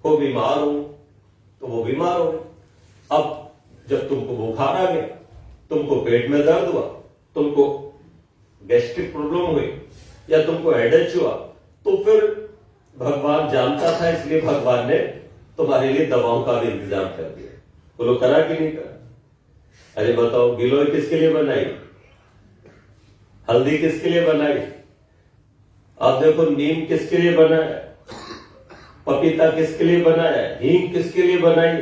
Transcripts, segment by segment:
को बीमार हो तो वो बीमार हो गए। अब जब तुमको बुखार आ गया, तुमको पेट में दर्द हुआ, तुमको गैस्ट्रिक प्रॉब्लम हुई या तुमको हेडेक हुआ, तो फिर भगवान जानता था, इसलिए भगवान ने तुम्हारे लिए दवाओं का भी इंतजाम कर दिया। बोलो करा कि नहीं करा? अरे बताओ, गिलोय किसके लिए बनाई? हल्दी किसके लिए बनाई? आप देखो, नीम किसके लिए बनाया? पपीता किसके लिए बनाया? हींग किसके लिए बनाई?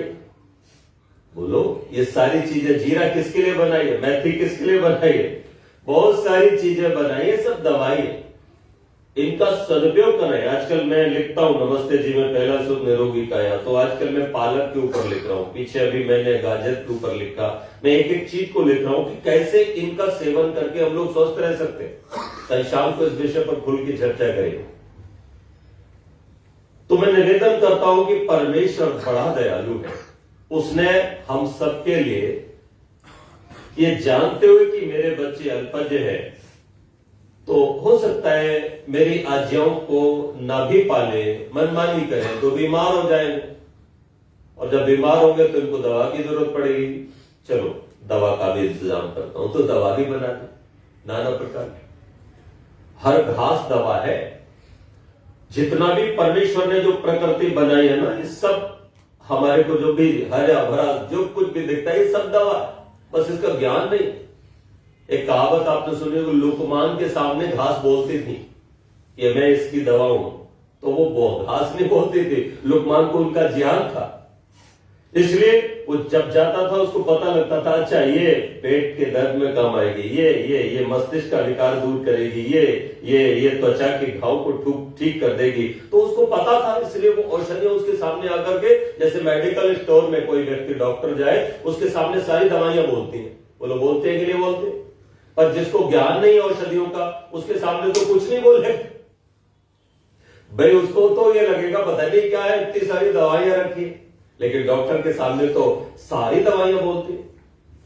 बोलो, ये सारी चीजें, जीरा किसके लिए बनाई है? मेथी किसके लिए बनाई है? बहुत सारी चीजें बनाई है, सब दवाई है। इनका सदुपयोग करें। आजकल मैं लिखता हूं नमस्ते जी में पहला सुख निरोगी काया, तो आजकल मैं पालक के ऊपर लिख रहा हूं, पीछे अभी मैंने गाजर के ऊपर लिखा। मैं एक एक चीज को लिख रहा हूं कि कैसे इनका सेवन करके हम लोग स्वस्थ रह सकते हैं। कल शाम को इस विषय पर खुल की चर्चा करेंगे। तो मैं निवेदन करता हूं कि परमेश्वर बड़ा दयालु है। उसने हम सबके लिए, ये जानते हुए कि मेरे बच्चे अल्पज्ञ हैं, तो हो सकता है मेरी आज्ञाओं को ना भी पाले, मनमानी करें तो बीमार हो जाएंगे, और जब बीमार होंगे तो इनको दवा की जरूरत पड़ेगी। चलो, दवा का भी इंतजाम करता हूं, तो दवा भी बना दी नाना प्रकार की। हर घास दवा है। जितना भी परमेश्वर ने जो प्रकृति बनाई है ना, ये सब हमारे को जो भी हरा भरा जो कुछ भी दिखता है, ये सब दवा, बस इसका ज्ञान नहीं। एक कहावत आपने सुनी होगी, लुकमान के सामने घास बोलती थी कि मैं इसकी दवा हूं, तो वो घास नहीं बोलती थी, लुकमान को उनका ज्ञान था। इसलिए वो जब जाता था उसको पता लगता था, अच्छा ये पेट के दर्द में काम आएगी, ये मस्तिष्क का विकार दूर करेगी, ये त्वचा के घाव को ठीक कर देगी, तो उसको पता था। इसलिए वो औषधियां उसके सामने आकर के, जैसे मेडिकल स्टोर में कोई व्यक्ति डॉक्टर जाए, उसके सामने सारी दवाइयां बोलती हैं। बोलो, बोलते हैं कि नहीं बोलते? पर जिसको ज्ञान नहीं औषधियों का, उसके सामने तो कुछ नहीं बोले भाई। उसको तो ये लगेगा पता नहीं क्या है, इतनी सारी दवाइयां रखी, लेकिन डॉक्टर के सामने तो सारी दवाइयां बोलती है,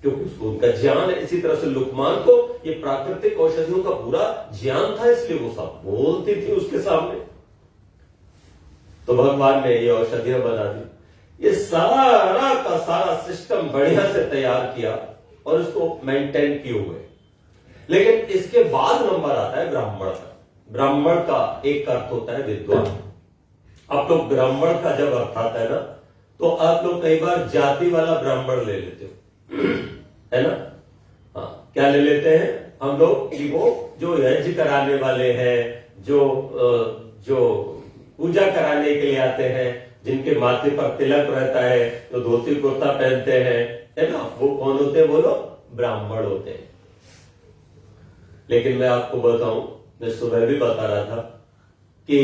क्योंकि उसको उनका ज्ञान है। इसी तरह से लुकमान को ये प्राकृतिक औषधियों का पूरा ज्ञान था, इसलिए वो सब बोलती थी उसके सामने। तो भगवान ने ये औषधियां बना दी। ये सारा का सारा सिस्टम बढ़िया से तैयार किया और इसको मेंटेन किए हुए। लेकिन इसके बाद नंबर आता है ब्राह्मण का। ब्राह्मण का एक अर्थ होता है विद्वान। आप लोग ब्राह्मण का जब अर्थ आता है ना, तो आप लोग कई बार जाति वाला ब्राह्मण ले लेते हो, है ना? हाँ, क्या ले लेते हैं हम लोग कि वो जो यज्ञ कराने वाले हैं, जो पूजा कराने के लिए आते हैं, जिनके माथे पर तिलक रहता है, तो धोती कुर्ता पहनते हैं, है ना? वो कौन होते हैं? बोलो, ब्राह्मण होते हैं। लेकिन मैं आपको बताऊं, मैं सुबह भी बता रहा था कि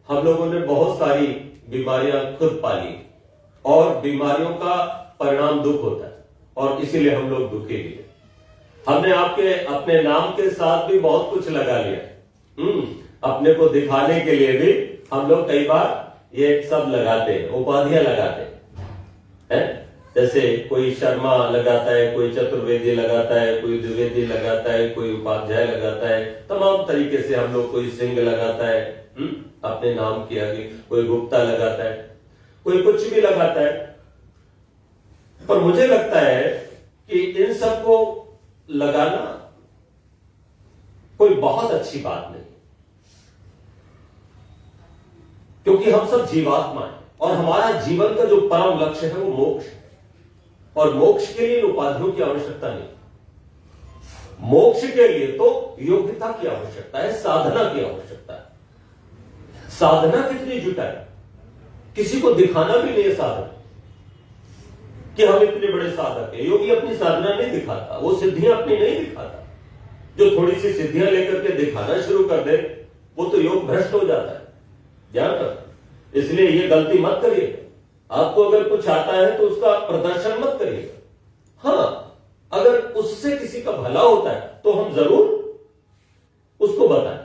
हम लोगों ने बहुत सारी बीमारियां खुद पाली, और बीमारियों का परिणाम दुख होता है, और इसीलिए हम लोग दुखी भी हैं। हमने आपके अपने नाम के साथ भी बहुत कुछ लगा लिया। अपने को दिखाने के लिए भी हम लोग कई बार ये सब लगाते हैं, उपाधियां लगाते हैं। जैसे कोई शर्मा लगाता है, कोई चतुर्वेदी लगाता है, कोई द्विवेदी लगाता है, कोई उपाध्याय लगाता है, तमाम तरीके से हम लोग, कोई सिंह लगाता है अपने नाम के आगे, कोई गुप्ता लगाता है, कोई कुछ भी लगाता है। पर मुझे लगता है कि इन सबको लगाना कोई बहुत अच्छी बात नहीं, क्योंकि हम सब जीवात्मा हैं, और हमारा जीवन का जो परम लक्ष्य है वो मोक्ष है। और मोक्ष के लिए उपाधियों की आवश्यकता नहीं। मोक्ष के लिए तो योग्यता की आवश्यकता है, साधना की आवश्यकता है। साधना कितनी जुटाए? किसी को दिखाना भी नहीं है साधना कि हम इतने बड़े साधक हैं। योगी अपनी साधना नहीं दिखाता, वो सिद्धियां अपनी नहीं दिखाता। जो थोड़ी सी सिद्धियां लेकर के दिखाना शुरू कर दे, वो तो योग भ्रष्ट हो जाता है, ध्यान रखो। इसलिए ये गलती मत करिए। आपको अगर कुछ आता है तो उसका प्रदर्शन मत करिएगा। हाँ, अगर उससे किसी का भला होता है तो हम जरूर उसको बताएं,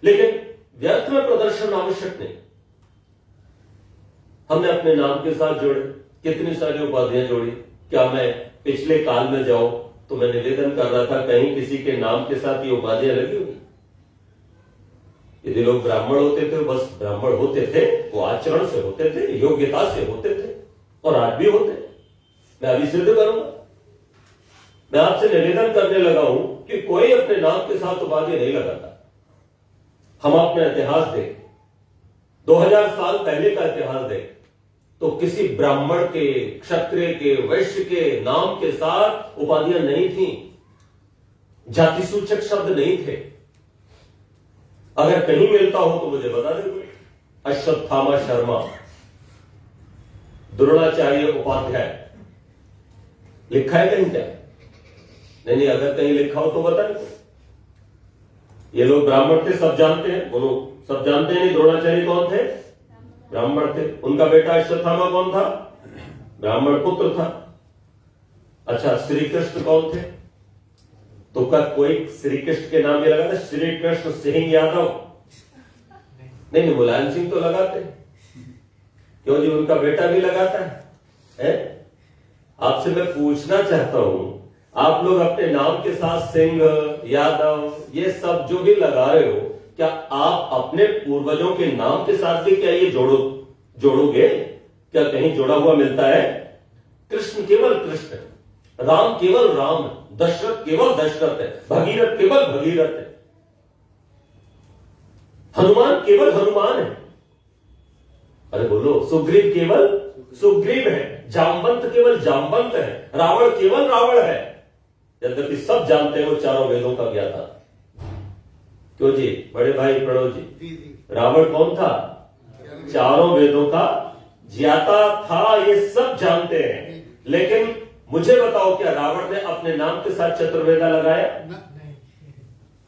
लेकिन व्यर्थ में प्रदर्शन आवश्यक नहीं। हमने अपने नाम के साथ जोड़े, कितनी सारी उपाधियां जोड़ी। क्या मैं पिछले काल में जाऊं तो मैं निवेदन कर रहा था, कहीं किसी के नाम के साथ ये उपाधियां लगी होगी? यदि लोग ब्राह्मण होते थे, बस ब्राह्मण होते थे, वो आचरण से होते थे, योग्यता से होते थे, और आज भी होते हैं। मैं अभी सिद्ध करूंगा। मैं आपसे निवेदन करने लगा हूं कि कोई अपने नाम के साथ उपाधि नहीं लगाता। हम अपना इतिहास देखें, 2000 साल पहले का इतिहास देखें, तो किसी ब्राह्मण के, क्षत्रिय के, वैश्य के नाम के साथ उपाधियां नहीं थी, जाति सूचक शब्द नहीं थे। अगर कहीं मिलता हो तो मुझे बता दें। अश्वत्थामा शर्मा, द्रोणाचार्य उपाध्याय, लिखा है कहीं क्या? नहीं, अगर कहीं लिखा हो तो बताएं। ये लोग ब्राह्मण थे, सब जानते हैं, वो लोग सब जानते हैं। नहीं, द्रोणाचार्य कौन थे? ब्राह्मण थे। उनका बेटा अश्वत्थामा कौन था? ब्राह्मण पुत्र था। अच्छा, श्री कृष्ण कौन थे? तो क्या कोई श्री कृष्ण के नाम ये लगा था? श्री कृष्ण सिंह यादव? नहीं, मुलायम सिंह तो लगाते हैं। क्यों जी, उनका बेटा भी लगाता है? आपसे मैं पूछना चाहता हूं, आप लोग अपने नाम के साथ सिंह, यादव, ये सब जो भी लगा रहे हो, क्या आप अपने पूर्वजों के नाम के साथ भी क्या ये जोड़ोगे? क्या कहीं जोड़ा हुआ मिलता है? कृष्ण केवल कृष्ण है, राम केवल राम है, दशरथ केवल दशरथ है, भगीरथ केवल भगीरथ है, हनुमान केवल हनुमान है। अरे बोलो, सुग्रीव केवल सुग्रीव है, जामवंत केवल जामवंत है, रावण केवल रावण है। यद्यपि सब जानते हैं वो चारों वेदों का ज्ञाता। क्यों जी बड़े भाई प्रणव जी, रावण कौन था? चारों वेदों का ज्ञाता था, ये सब जानते हैं। लेकिन मुझे बताओ, क्या रावण ने अपने नाम के साथ चतुर्वेदा लगाया?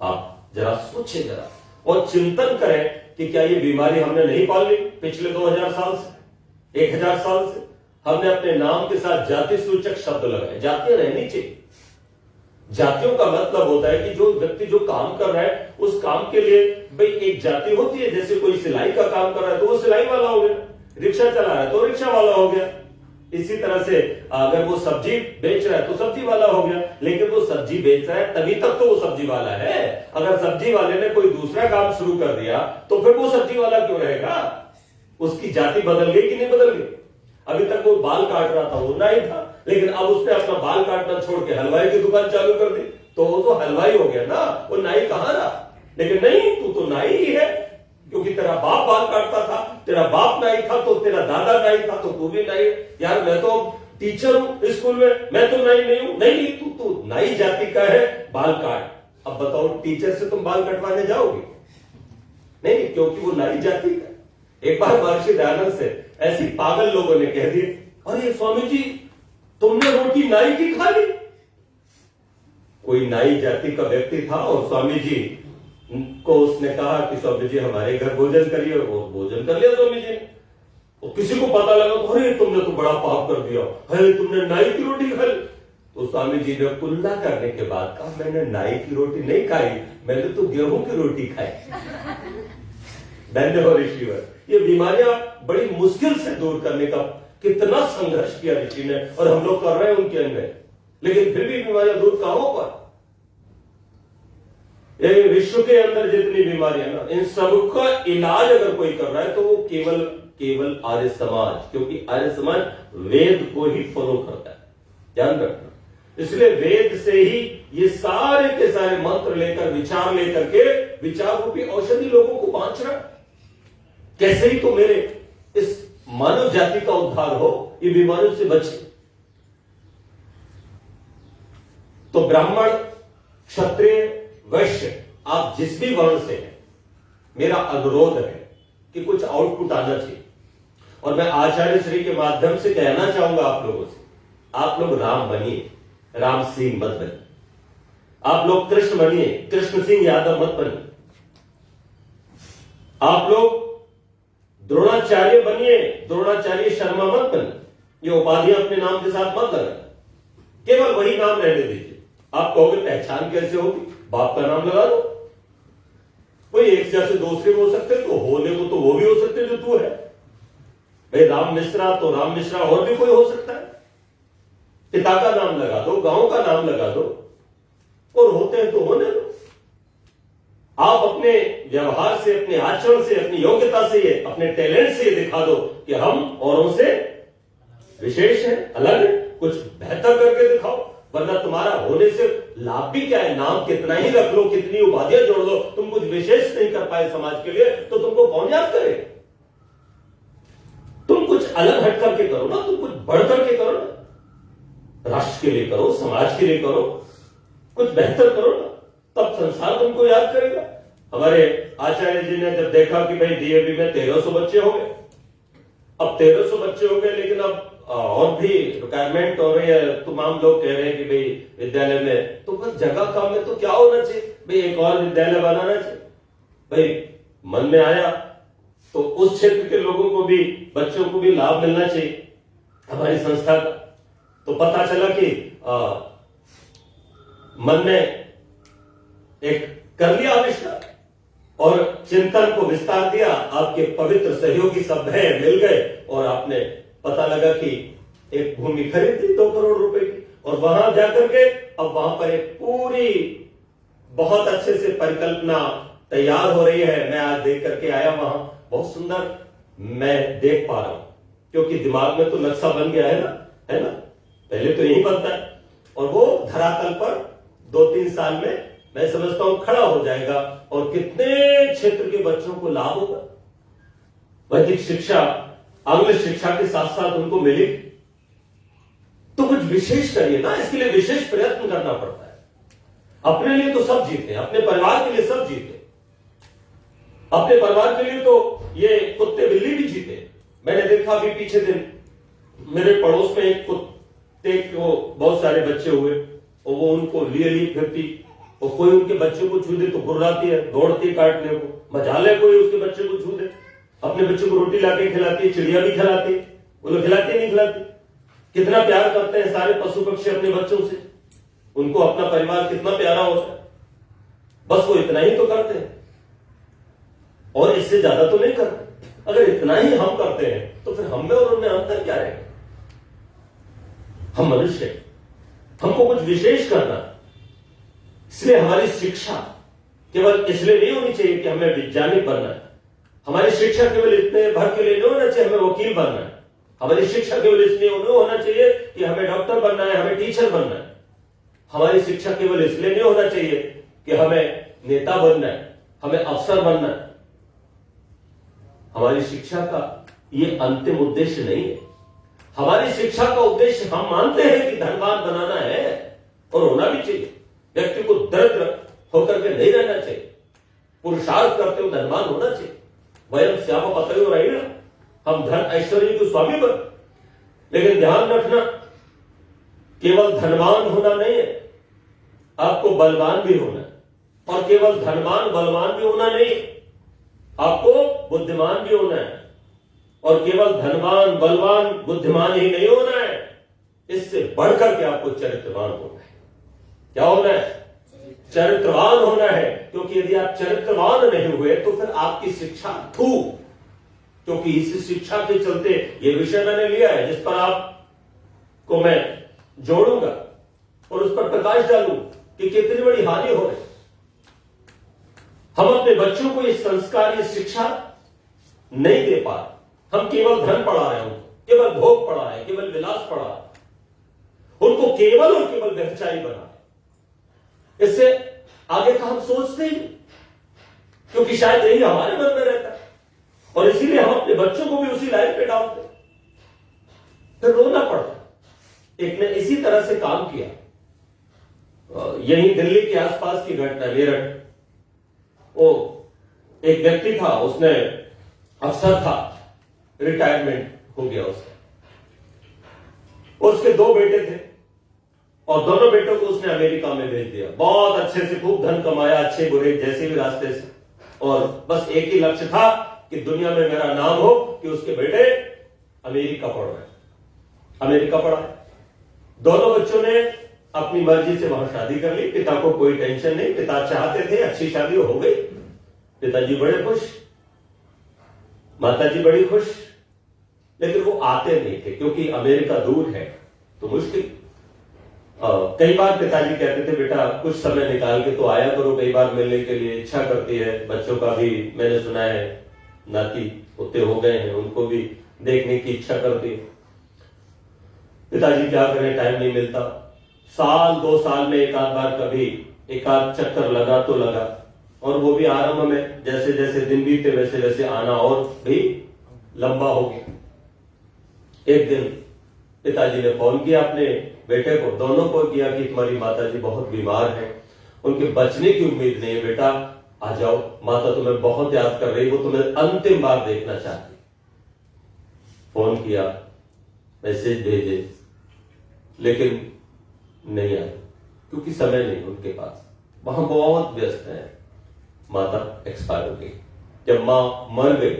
आप जरा सोचिए जरा, और चिंतन करें कि क्या ये बीमारी हमने नहीं पाल ली पिछले 2000 साल से, 1000 साल से? हमने अपने नाम के साथ जाति सूचक शब्द लगाए। जातियां रहनी चाहिए। जातियों का मतलब होता है कि जो व्यक्ति जो काम कर रहा है, उस काम के लिए भाई एक जाति होती है। जैसे कोई सिलाई का काम कर रहा है तो वो सिलाई वाला हो गया, रिक्शा चला रहा है तो रिक्शा वाला हो गया। इसी तरह से अगर वो सब्जी बेच रहा है तो सब्जी वाला हो गया। लेकिन वो सब्जी बेच रहा है तभी तक तो वो सब्जी वाला है। अगर सब्जी वाले ने कोई दूसरा काम शुरू कर दिया तो फिर वो सब्जी वाला क्यों रहेगा? उसकी जाति बदल गई कि नहीं बदल गई? अभी तक वो बाल काट रहा था, वो नाई था, लेकिन अब उसने अपना बाल काटना छोड़ के हलवाई की दुकान चालू कर दी, तो वो तो हलवाई हो गया ना, वो नाई कहां रहा? लेकिन नहीं, तू तो नाई ही है, क्योंकि तेरा बाप बाल काटता था, तेरा बाप नाई था, तो तेरा दादा नाई था, तो तू भी नाई। यार मैं तो टीचर हूं स्कूल में, मैं तो नाई नहीं हूं। नहीं, तू नाई जाति का है, बाल काट। अब बताओ, टीचर से तुम बाल कटवाने जाओगे? नहीं, क्योंकि वो नाई जाति का। एक बार महर्षि दयानंद से ऐसी पागल लोगों ने कह दिए, अरे स्वामी जी, तुमने रोटी नाई की खा ली। कोई नाई जाति का व्यक्ति था और स्वामी जी को उसने कहा कि स्वामी जी हमारे घर भोजन करिए, और वो भोजन कर लिया स्वामी जी ने। और किसी को पता लगा तो अरे तुमने तो बड़ा पाप कर दिया, अरे तुमने नाई की रोटी खा ली। तो स्वामी जी ने कुल्ला करने के बाद कहा, मैंने नाई की रोटी नहीं खाई, मैंने तो गेहूं की रोटी खाई। धन्यवाद ऋषिवर। ये बीमारियां बड़ी मुश्किल से दूर करने का कितना संघर्ष किया ऋषि ने, और हम लोग कर रहे हैं उनके अंदर, लेकिन फिर भी बीमारियां दूर कहां हो पर? ये विश्व के अंदर जितनी बीमारियां ना, इन सबका इलाज अगर कोई कर रहा है तो वो केवल आर्य समाज, क्योंकि आर्य समाज वेद को ही फॉलो करता है, ध्यान रखना। इसलिए वेद से ही ये सारे के सारे मंत्र लेकर, विचार लेकर के विचार रूपी औषधि लोगों को बांट रहा है। कैसे ही तो मेरे इस मानव जाति का उद्धार हो, ये बीमारियों से बचे। तो ब्राह्मण, क्षत्रिय, वैश्य, आप जिस भी वर्ण से हैं, मेरा अनुरोध है कि कुछ आउटपुट आना चाहिए। और मैं आचार्य श्री के माध्यम से कहना चाहूंगा आप लोगों से, आप लोग राम बनिए, राम सिंह मत बनिए। आप लोग कृष्ण बनिए, कृष्ण सिंह यादव मत बनिए। आप लोग द्रोणाचार्य बनिए, द्रोणाचार्य शर्मा मत बनिए। ये उपाधियां अपने नाम के साथ मत लगाए, केवल वही नाम रहने दीजिए। आप कहोगे पहचान कैसे होगी? बाप का नाम लगा दो। कोई एक जैसे दूसरे हो सकते, तो होने को तो वो भी हो सकते जो तू है। भाई राम मिश्रा, तो राम मिश्रा और भी कोई हो सकता है। पिता का नाम लगा दो, गांव का नाम लगा दो, और होते हैं तो होने दो। आप अपने व्यवहार से, अपने आचरण से, अपनी योग्यता से, अपने टैलेंट से दिखा दो कि हम औरों से विशेष है, अलग है, कुछ बेहतर करके दिखाओ। वरना तुम्हारा होने से लाभ भी क्या है? नाम कितना ही रख लो, कितनी उपाधियां जोड़ लो, तुम कुछ विशेष नहीं कर पाए समाज के लिए, तो तुमको कौन याद करे? तुम कुछ अलग हट करके करो ना, तुम कुछ बढ़ करके करो ना, राष्ट्र के लिए करो, समाज के लिए करो, कुछ बेहतर करो ना, तब संसार तुमको याद करेगा। हमारे आचार्य जी ने जब देखा कि भाई डीएवी में 1300 बच्चे हो गए, अब 1300 बच्चे हो गए, लेकिन अब और भी रिक्वायरमेंट हो रही है, तमाम लोग कह रहे हैं कि भाई विद्यालय में तो बस जगह कम है, तो क्या होना चाहिए भाई? एक और विद्यालय बनाना चाहिए। भाई मन में आया तो उस क्षेत्र के लोगों को भी, बच्चों को भी लाभ मिलना चाहिए हमारी संस्था का। तो पता चला कि मन में एक कर लिया आविष्कार और चिंतन को विस्तार दिया। आपके पवित्र सहयोगी सब है, मिल गए और आपने पता लगा कि एक भूमि खरीद ली 2 करोड़ रुपए की, और वहां जाकर के अब वहां पर एक पूरी बहुत अच्छे से परिकल्पना तैयार हो रही है। मैं आज देख करके आया वहां, बहुत सुंदर मैं देख पा रहा हूं, क्योंकि दिमाग में तो नक्शा बन गया है ना, पहले तो यही बनता है, और वो धरातल पर 2-3 साल में मैं समझता हूं खड़ा हो जाएगा, और कितने क्षेत्र के बच्चों को लाभ होगा। वैदिक शिक्षा, आंग्ल शिक्षा के साथ साथ उनको मिली, तो कुछ विशेष करिए ना, इसके लिए विशेष प्रयत्न करना पड़ता है। अपने लिए तो सब जीते, अपने परिवार के लिए सब जीते, अपने परिवार के लिए तो ये कुत्ते बिल्ली भी जीते। मैंने देखा अभी पीछे दिन मेरे पड़ोस में एक कुत्ते को बहुत सारे बच्चे हुए, और वो उनको लिए फिरती, और कोई उनके बच्चे को छू दे तो गुर्राती है, दौड़ती है काटने को। मजाल है कोई उसके बच्चे को छू दे। अपने बच्चे को रोटी लाके खिलाती है, चिड़िया भी खिलाती, वो लोग खिलाती नहीं खिलाती। कितना प्यार करते हैं सारे पशु पक्षी अपने बच्चों से, उनको अपना परिवार कितना प्यारा होता है। बस वो इतना ही तो करते हैं, और इससे ज्यादा तो नहीं करते। अगर इतना ही हम करते हैं तो फिर हम में और उनमें अंतर क्या रहेगा? हम मनुष्य हैं, हमको कुछ विशेष करना। इसलिए हमारी शिक्षा केवल इसलिए नहीं होनी चाहिए कि हमें वैज्ञानिक बनना है। हमारी शिक्षा केवल इतने भर के लिए नहीं होना चाहिए हमें वकील बनना है। हमारी शिक्षा केवल इसलिए नहीं होना चाहिए कि हमें डॉक्टर बनना है, हमें टीचर बनना है। हमारी शिक्षा केवल इसलिए नहीं होना चाहिए कि हमें नेता बनना है, हमें अफसर बनना है। हमारी शिक्षा का ये अंतिम उद्देश्य नहीं है। हमारी शिक्षा का उद्देश्य हम मानते हैं कि धनवान बनाना है, और होना भी चाहिए। व्यक्ति को दरिद्र होकर के नहीं रहना चाहिए, पुरुषार्थ करते हुए धनवान होना चाहिए। वयम श्याम पतयो रहेगा, हम धन ऐश्वर्य के स्वामी बन। लेकिन ध्यान रखना, केवल धनवान होना नहीं है, आपको बलवान भी होना है। और केवल धनवान बलवान भी होना नहीं, आपको बुद्धिमान भी होना है। और केवल धनवान बलवान बुद्धिमान ही नहीं होना है, इससे बढ़कर के आपको चरित्रवान होना है। क्या होना है? चरित्रवान होना है। क्योंकि यदि आप चरित्रवान नहीं हुए तो फिर आपकी शिक्षा थू। क्योंकि इस शिक्षा के चलते ये विषय मैंने लिया है, जिस पर आपको मैं जोड़ूंगा और उस पर प्रकाश डालूं कि कितनी बड़ी हानि हो रही। हम अपने बच्चों को ये संस्कार, ये शिक्षा नहीं दे पा रहे। हम केवल धन पढ़ा रहे हैं, केवल भोग पढ़ा रहे हैं, केवल विलास पढ़ा रहे हैं, उनको केवल और केवल व्यवसायी बना रहे। इससे आगे का हम सोचते ही, क्योंकि शायद यही हमारे मन में रहता है, और इसीलिए हम अपने बच्चों को भी उसी लाइन पे डालते, फिर रोना पड़ता। एक ने इसी तरह से काम किया, यही दिल्ली के आसपास की घटना, मेरठ। वो एक व्यक्ति था, उसने अफसर था, रिटायरमेंट हो गया उसका। उसके 2 बेटे थे, और दोनों बेटों को उसने अमेरिका में भेज दिया। बहुत अच्छे से खूब धन कमाया, अच्छे बुरे जैसे भी रास्ते से, और बस एक ही लक्ष्य था कि दुनिया में मेरा नाम हो कि उसके बेटे अमेरिका पढ़ रहे। अमेरिका पढ़ा। दोनों बच्चों ने अपनी मर्जी से वहां शादी कर ली। पिता को कोई टेंशन नहीं, पिता चाहते थे, अच्छी शादी हो गई। पिताजी बड़े खुश, माताजी बड़ी खुश, लेकिन वो आते नहीं थे, क्योंकि अमेरिका दूर है तो मुश्किल। कई बार पिताजी कहते थे बेटा कुछ समय निकाल के तो आया करो, कई बार मिलने के लिए इच्छा करती है। बच्चों का भी मैंने सुना है नाती पोते हो गए हैं, उनको भी देखने की इच्छा करती है। पिताजी क्या करें, टाइम नहीं मिलता। साल 2 साल में एक आध बार कभी एक आध चक्कर लगा तो लगा, और वो भी आरंभ में, जैसे जैसे दिन बीते वैसे वैसे आना और भी लंबा हो गया। एक दिन पिताजी ने फोन किया अपने बेटे को, दोनों को किया कि तुम्हारी माताजी बहुत बीमार है, उनके बचने की उम्मीद नहीं है, बेटा आ जाओ, माता तुम्हें बहुत याद कर रही, वो तुम्हें अंतिम बार देखना चाहती। फोन किया, मैसेज भेजे, लेकिन नहीं आए, क्योंकि समय नहीं उनके पास, वहां बहुत व्यस्त है। माता एक्सपायर हो गई। जब मां मर गई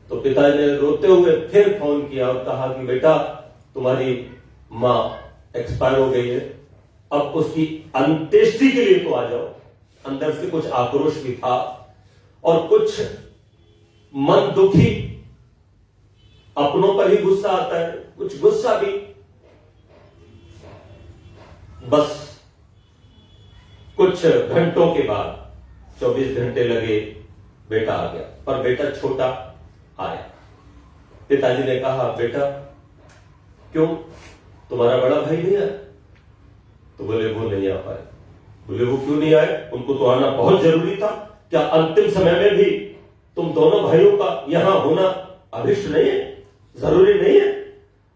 तो पिताजी ने रोते हुए फिर फोन किया और कहा कि बेटा तुम्हारी मां एक्सपायर हो गई है, अब उसकी अंत्येष्टि के लिए तो आ जाओ। अंदर से कुछ आक्रोश भी था और कुछ मन दुखी, अपनों पर ही गुस्सा आता है, कुछ गुस्सा भी। बस कुछ घंटों के बाद, 24 घंटे लगे, बेटा आ गया, पर बेटा छोटा आया। पिताजी ने कहा बेटा क्यों, तुम्हारा बड़ा भाई नहीं आया? तो बोले वो नहीं आ पाए। बोले वो क्यों नहीं आए, उनको तो आना बहुत जरूरी था। क्या अंतिम समय में भी तुम दोनों भाइयों का यहां होना अभिष्ट नहीं है, जरूरी नहीं है?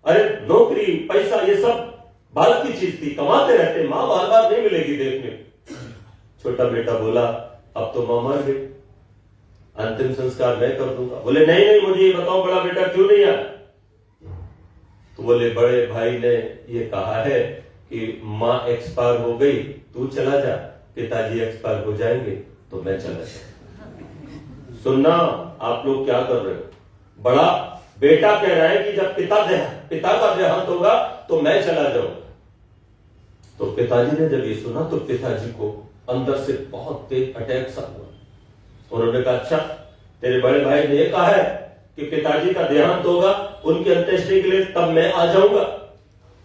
अरे नौकरी पैसा ये सब बात की चीज थी, कमाते रहते, मां बार बार नहीं मिलेगी देखने। छोटा बेटा बोला अब तो मां मर गई, अंतिम संस्कार मैं कर दूंगा। बोले नहीं नहीं, मुझे ये बताओ बड़ा बेटा क्यों नहीं आया? तो बोले बड़े भाई ने ये कहा है कि मां एक्सपायर हो गई, तू चला जा, पिताजी एक्सपायर हो जाएंगे तो मैं चला जाऊंगा। सुनना आप लोग क्या कर रहे हो, बड़ा बेटा कह रहा है कि जब पिता का देहांत होगा तो मैं चला जाऊंगा। तो पिताजी ने जब ये सुना तो पिताजी को अंदर से बहुत तेज अटैक सा हुआ। उन्होंने कहा अच्छा, तेरे बड़े भाई ने कहा है कि पिताजी का देहांत होगा, उनकी अंत्येष्टि के लिए तब मैं आ जाऊंगा,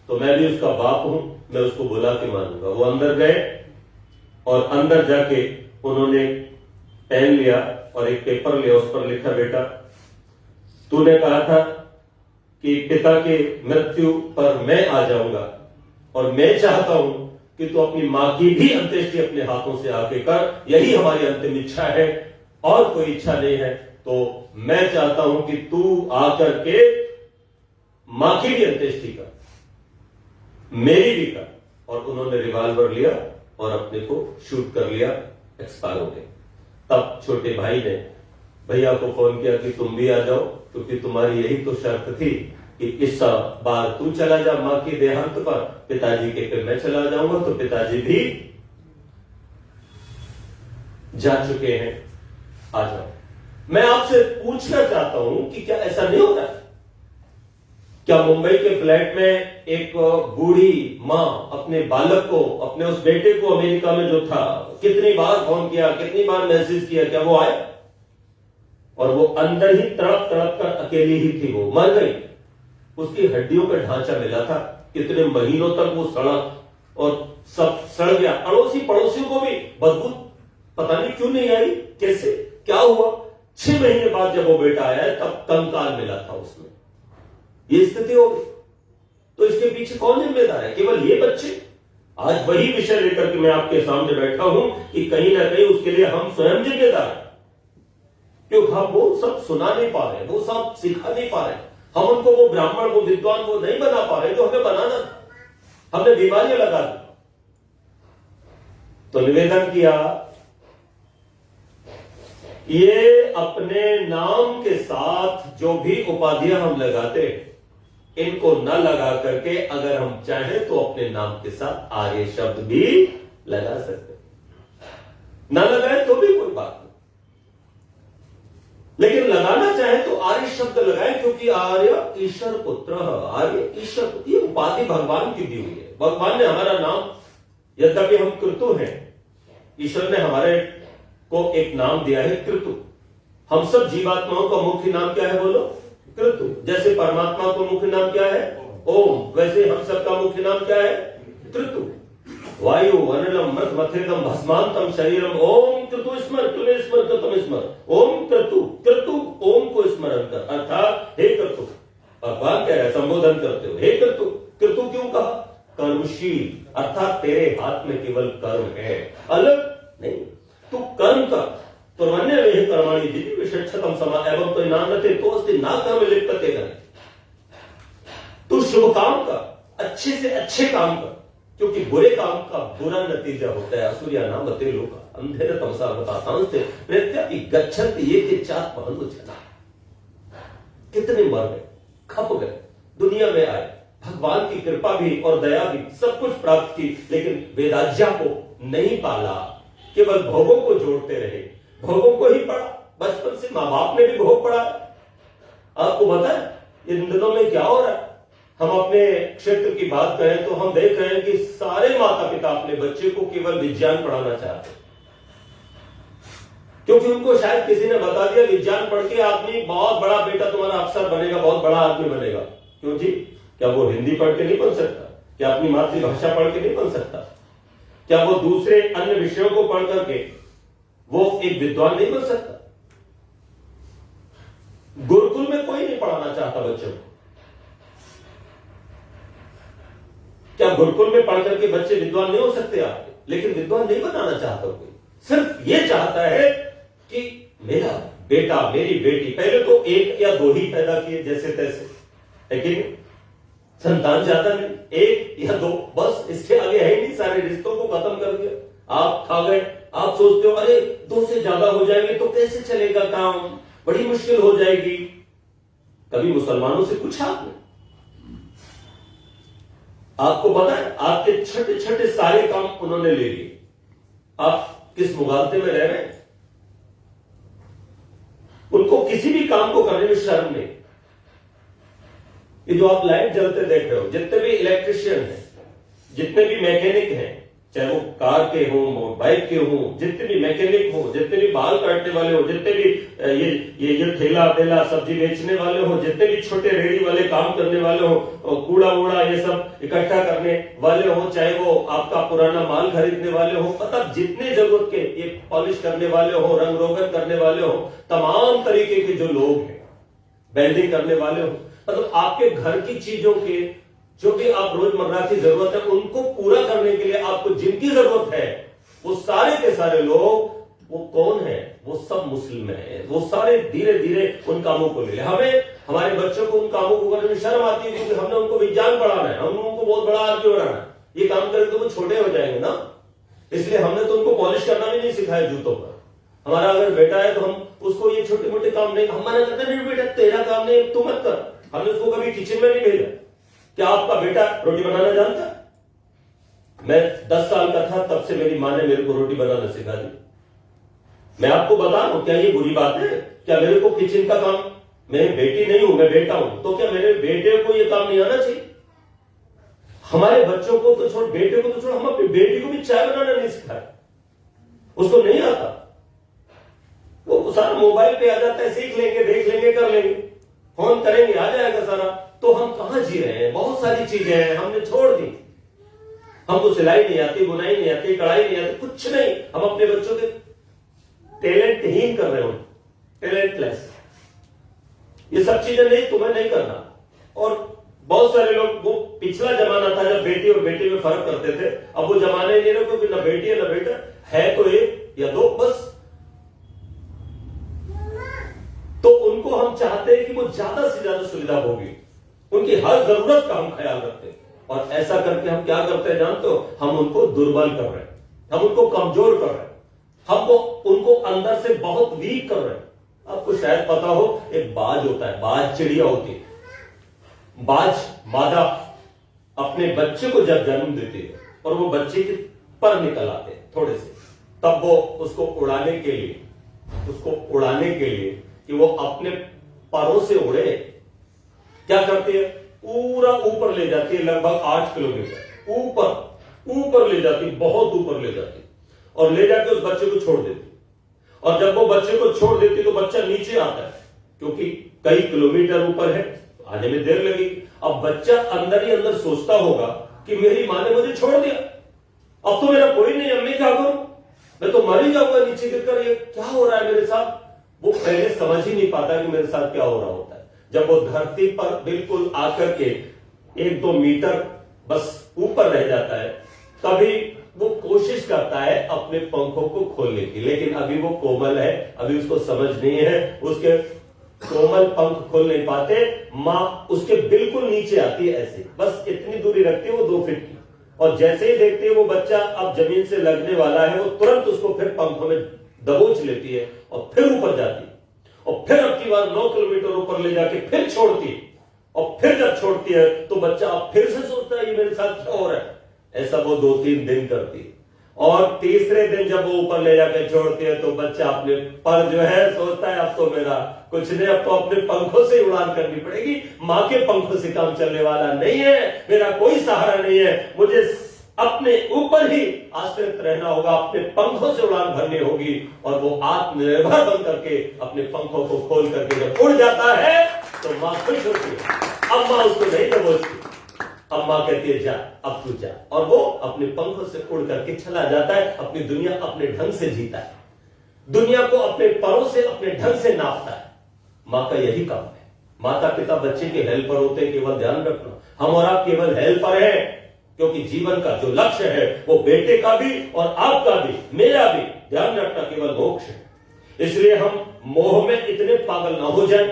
तो मैं भी उसका बाप हूं, मैं उसको बुला के मानूंगा। वो अंदर गए और अंदर जाके उन्होंने पेन लिया और एक पेपर लिया, उस पर लिखा बेटा तूने कहा था कि पिता के मृत्यु पर मैं आ जाऊंगा, और मैं चाहता हूं कि तू अपनी मां की भी अंत्येष्टि अपने हाथों से आके कर, यही हमारी अंतिम इच्छा है और कोई इच्छा नहीं है। तो मैं चाहता हूं कि तू आकर के मां की भी अंत्येष्टि कर, मेरी भी कर। और उन्होंने रिवॉल्वर लिया और अपने को शूट कर लिया, एक्सपायर हो गए। तब छोटे भाई ने भैया को फोन किया कि तुम भी आ जाओ, क्योंकि तुम्हारी यही तो शर्त थी कि इस बार तू चला जा मां के देहांत पर, पिताजी के फिर मैं चला जाऊंगा। तो पिताजी भी जा चुके हैं, आ जाओ। मैं आपसे पूछना चाहता हूं कि क्या ऐसा नहीं होता? क्या मुंबई के फ्लैट में एक बूढ़ी मां अपने बालक को, अपने उस बेटे को अमेरिका में जो था, कितनी बार फोन किया, कितनी बार मैसेज किया, क्या वो आए? और वो अंदर ही तड़प तड़प कर अकेली ही थी, वो मर गई। उसकी हड्डियों का ढांचा मिला था, कितने महीनों तक वो सड़ा और सब सड़ गया। अड़ोसी पड़ोसियों को भी बदबू पता नहीं क्यों नहीं आई, कैसे क्या हुआ। 6 महीने बाद जब वो बेटा आया तब कंकाल मिला था उसमें। ये स्थिति हो गई। तो इसके पीछे कौन जिम्मेदार है? केवल ये बच्चे? आज वही विषय लेकर के मैं आपके सामने बैठा हूं कि कहीं ना कहीं उसके लिए हम स्वयं जिम्मेदार हैं, क्योंकि हम वो सब सुना नहीं पा रहे, वो सब सिखा नहीं पा रहे, हम उनको वो ब्राह्मण, वो विद्वान वो नहीं बना पा रहे जो हमें बनाना था। हमने बीमारियां लगा दी। तो निवेदन किया, ये अपने नाम के साथ जो भी उपाधियां हम लगाते हैं, इनको न लगा करके अगर हम चाहें तो अपने नाम के साथ आर्य शब्द भी लगा सकते। न लगाए तो भी कोई बात नहीं, लेकिन लगाना चाहे तो आर्य शब्द लगाएं, क्योंकि आर्य ईश्वर पुत्र, आर्य ईश्वर, ये उपाधि भगवान की दी हुई है। भगवान ने हमारा नाम, यद्यपि हम कृतु हैं, ईश्वर ने हमारे को एक नाम दिया है कृतु। हम सब जीवात्माओं का मुख्य नाम क्या है बोलो? कृतु। जैसे परमात्मा को मुख्य नाम क्या है? ओम, वैसे हम सबका मुख्य नाम क्या है? क्रतु वायु वनलम मत मथेदम भस्मांतम शरीरम ओम क्रतु स्मर, तुम्हें स्मर तो तुम स्मर। ओम क्रतु, क्रतु ओम को स्मरण कर, अर्थात हे क्रतु, भगवान कह रहे हैं संबोधन करते हो, हे क्रतु। क्रतु क्यों कहा? कर्मशील, अर्थात तेरे हाथ में केवल कर्म है, अलग नहीं। तू कर्म कर, तुर्वन्य वे कर्माणि जिति विशेषतम समा एवं तो नानते तो अस्ति ना कर्म लिप्यते गणे। तू शुभ काम कर, अच्छे से अच्छे काम कर, क्योंकि बुरे काम का बुरा नतीजा होता है। असुरिया नाम बते लोग अंधेर तमसा बताते प्रत्यपि गच्छन्ति ये के चात महंगो चला। कितने मर गए, खप गए, दुनिया में आए, भगवान की कृपा भी और दया भी सब कुछ प्राप्त की, लेकिन वेदाज्ञा को नहीं पाला, केवल भोगों को जोड़ते रहे, भोगों को ही पढ़ा। बचपन से मां बाप ने भी भोग पढ़ा। आपको पता है इन दिनों में क्या हो रहा है? हम अपने क्षेत्र की बात करें तो हम देख रहे हैं कि सारे माता पिता अपने बच्चे को केवल विज्ञान पढ़ाना चाहते हैं, क्योंकि उनको शायद किसी ने बता दिया विज्ञान पढ़ के आदमी बहुत बड़ा, बेटा तुम्हारा अफसर बनेगा, बहुत बड़ा आदमी बनेगा। क्यों जी? क्या वो हिंदी पढ़ के नहीं बन सकता? क्या अपनी मातृभाषा पढ़ के नहीं बन सकता? क्या वो दूसरे अन्य विषयों को पढ़ करके वो एक विद्वान नहीं बन सकता? गुरुकुल में कोई नहीं पढ़ाना चाहता बच्चों को। क्या गुरुकुल में पढ़ करके बच्चे विद्वान नहीं हो सकते आपके? लेकिन विद्वान नहीं बनाना चाहता कोई, सिर्फ ये चाहता है कि मेरा बेटा, मेरी बेटी, पहले तो एक या दो ही पैदा किए जैसे तैसे, लेकिन संतान ज्यादा नहीं, एक या दो बस, इसके आगे है ही नहीं। सारे रिश्तों को खत्म कर दिया, आप खा गए। आप सोचते हो अरे दो से ज्यादा हो जाएंगे तो कैसे चलेगा काम, बड़ी मुश्किल हो जाएगी। कभी मुसलमानों से पूछा आपने? आपको पता है आपके छोटे छोटे सारे काम उन्होंने ले लिए। आप किस मुगालते में रह रहे हैं? उनको किसी भी काम को करने में शर्म नहीं। ये जो आप लाइट जलते देख रहे हो, जितने भी इलेक्ट्रिशियन हैं, जितने भी मैकेनिक हैं, चाहे वो कार के हो, बाइक के हो, जितने भी मैकेनिक हो, जितने भी बाल काटने वाले हो, जितने भी ये ठेला ठेला सब्जी बेचने वाले हो, जितने भी छोटे रेडी वाले काम करने वाले हो, कूड़ा वूड़ा ये सब इकट्ठा करने वाले हो, चाहे वो आपका पुराना माल खरीदने वाले हो, मतलब जितने जरूरत के, ये पॉलिश करने वाले हो, रंग रोगन करने वाले हो, तमाम तरीके के जो लोग हैं, वेल्डिंग करने वाले हो, मतलब आपके घर की चीजों के जो भी आप रोजमर्रा की जरूरत है उनको पूरा करने के लिए आपको जिनकी जरूरत है, वो सारे के सारे लोग, वो कौन है? वो सब मुस्लिम है। वो सारे धीरे धीरे उन कामों को ले। हमें हमारे बच्चों को उन कामों को करने में शर्म आती है, क्योंकि हमने उनको विज्ञान पढ़ाना है, हमने उनको बहुत बड़ा आदमी बनाना है। ये काम करके तो वो छोटे हो जाएंगे ना, इसलिए हमने तो उनको पॉलिश करना भी नहीं सिखाया जूतों पर। हमारा अगर बेटा है तो हम उसको ये छोटे मोटे काम नहीं, हम मना करते नहीं बेटा तेरा काम नहीं, तू मत कर। हमने उसको कभी किचन में नहीं भेजा। क्या आपका बेटा रोटी बनाना जानता? मैं 10 साल का था तब से मेरी मां ने मेरे को रोटी बनाना सिखा दी। मैं आपको बता रहा हूं, क्या ये बुरी बात है? क्या मेरे को किचन का काम, मैं बेटी नहीं हूं, मैं बेटा हूं, तो क्या मेरे बेटे को ये काम नहीं आना चाहिए? हमारे बच्चों को तो छोड़, बेटे को तो छोड़, हम अपनी बेटी को भी चाय बनाना नहीं सिखाया, उसको नहीं आता। वो सारा मोबाइल पे आ जाता है, सीख लेंगे, देख लेंगे, कर लेंगे, फोन करेंगे, आ जाएगा सारा। तो हम कहां जी रहे हैं? बहुत सारी चीजें हैं हमने छोड़ दी। हमको सिलाई नहीं आती, बुनाई नहीं आती, कढ़ाई नहीं आती, कुछ नहीं। हम अपने बच्चों के टैलेंटहीन कर रहे हो, टैलेंटलेस। ये सब चीजें नहीं, तुम्हें नहीं करना। और बहुत सारे लोग, वो पिछला जमाना था जब बेटी और बेटे में फर्क करते थे, अब वो जमाने नहीं रहे, क्योंकि ना बेटी है ना बेटा है, तो एक या दो बस। तो उनको हम चाहते हैं कि वो ज्यादा से ज्यादा सुविधा होगी, उनकी हर जरूरत का हम ख्याल रखते हैं। और ऐसा करके हम क्या करते हैं जानते हो? हम उनको दुर्बल कर रहे हैं, हम उनको कमजोर कर रहे हैं, हमको उनको अंदर से बहुत वीक कर रहे हैं। आपको शायद पता हो, एक बाज होता है, बाज चिड़िया होती है। बाज मादा अपने बच्चे को जब जन्म देती है और वो बच्चे के पर निकल आते हैं थोड़े से, तब वो उसको उड़ाने के लिए कि वो अपने परों से उड़े, क्या करती है? पूरा ऊपर ले जाती है, लगभग 8 किलोमीटर ऊपर ले जाती, बहुत ऊपर ले जाती, और ले जाकर उस बच्चे को छोड़ देती। और जब वो बच्चे को छोड़ देती तो बच्चा नीचे आता है, क्योंकि कई किलोमीटर ऊपर है, आने में देर लगेगी। अब बच्चा अंदर ही अंदर सोचता होगा कि मेरी माँ ने मुझे छोड़ दिया, अब तो मेरा कोई नहीं, अब मैं क्या करूं, मैं तो मर ही जाऊंगा नीचे गिरकर, ये क्या हो रहा है मेरे साथ। वो पहले समझ ही नहीं पाता कि मेरे साथ क्या हो रहा होता है। जब वो धरती पर बिल्कुल आकर के 1-2 मीटर बस ऊपर रह जाता है, तभी वो कोशिश करता है अपने पंखों को खोलने की, लेकिन अभी वो कोमल है, अभी उसको समझ नहीं है, उसके कोमल पंख खोल नहीं पाते। मां उसके बिल्कुल नीचे आती है, ऐसे बस इतनी दूरी रखती है वो 2 फीट की, और जैसे ही देखती है वो बच्चा अब जमीन से लगने वाला है, वो तुरंत उसको फिर पंखों में दबोच लेती है और फिर ऊपर जाती है, और फिर अब की बार 9 किलोमीटर ऊपर ले जाके फिर छोड़ती है, और फिर जब छोड़ती है तो बच्चा अब फिर से सोचता है ये मेरे साथ क्या हो रहा है। ऐसा वो 2-3 दिन करती है, और तीसरे दिन जब वो ऊपर ले जाकर छोड़ती है तो बच्चा अपने पर जो है सोचता है अब तो मेरा कुछ नहीं, अब तो अपने पंखों से उड़ान करनी पड़ेगी, मां के पंखों से काम चलने वाला नहीं है, मेरा कोई सहारा नहीं है, मुझे अपने ऊपर ही आश्रित रहना होगा, अपने पंखों से उड़ान भरनी होगी। और वो आत्मनिर्भर बन करके अपने पंखों को खोल करके जब उड़ जाता है तो मां खुश होती है, अब मां उसको नहीं दबोचती, अब मां कहती है जा अब तू जा, और वो अपने पंखों से उड़ करके चला जाता है, अपनी दुनिया अपने ढंग से जीता है, दुनिया को अपने परों से अपने ढंग से नापता है। मां का यही काम है। माता पिता बच्चे के हेल्पर होते हैं, केवल ध्यान रखना, हम और आप केवल हेल्पर हैं, क्योंकि जीवन का जो लक्ष्य है वो बेटे का भी और आपका भी, मेरा भी, ध्यान रखना, केवल मोक्ष है। इसलिए हम मोह में इतने पागल ना हो जाएं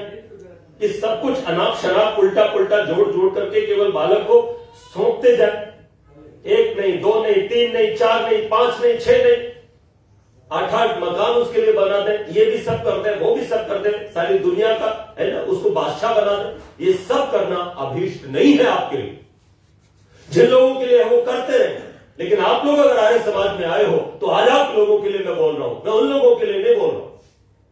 कि सब कुछ अनाप शनाप उल्टा पुल्टा जोड़ जोड़ करके केवल बालक को सौंपते जाए। 1 नहीं, 2 नहीं, 3 नहीं, 4 नहीं, 5 नहीं, 6 नहीं, 8-8 मकान उसके लिए बना दे, ये भी सब कर दे, वो भी सब कर दे, सारी दुनिया का है ना उसको बादशाह बना दे, ये सब करना अभीष्ट नहीं है आपके लिए। जिन लोगों के लिए वो करते रहे, लेकिन आप लोग अगर आर्य समाज में आए हो तो आज आप लोगों के लिए मैं बोल रहा हूं, मैं उन लोगों के लिए नहीं बोल रहा हूं,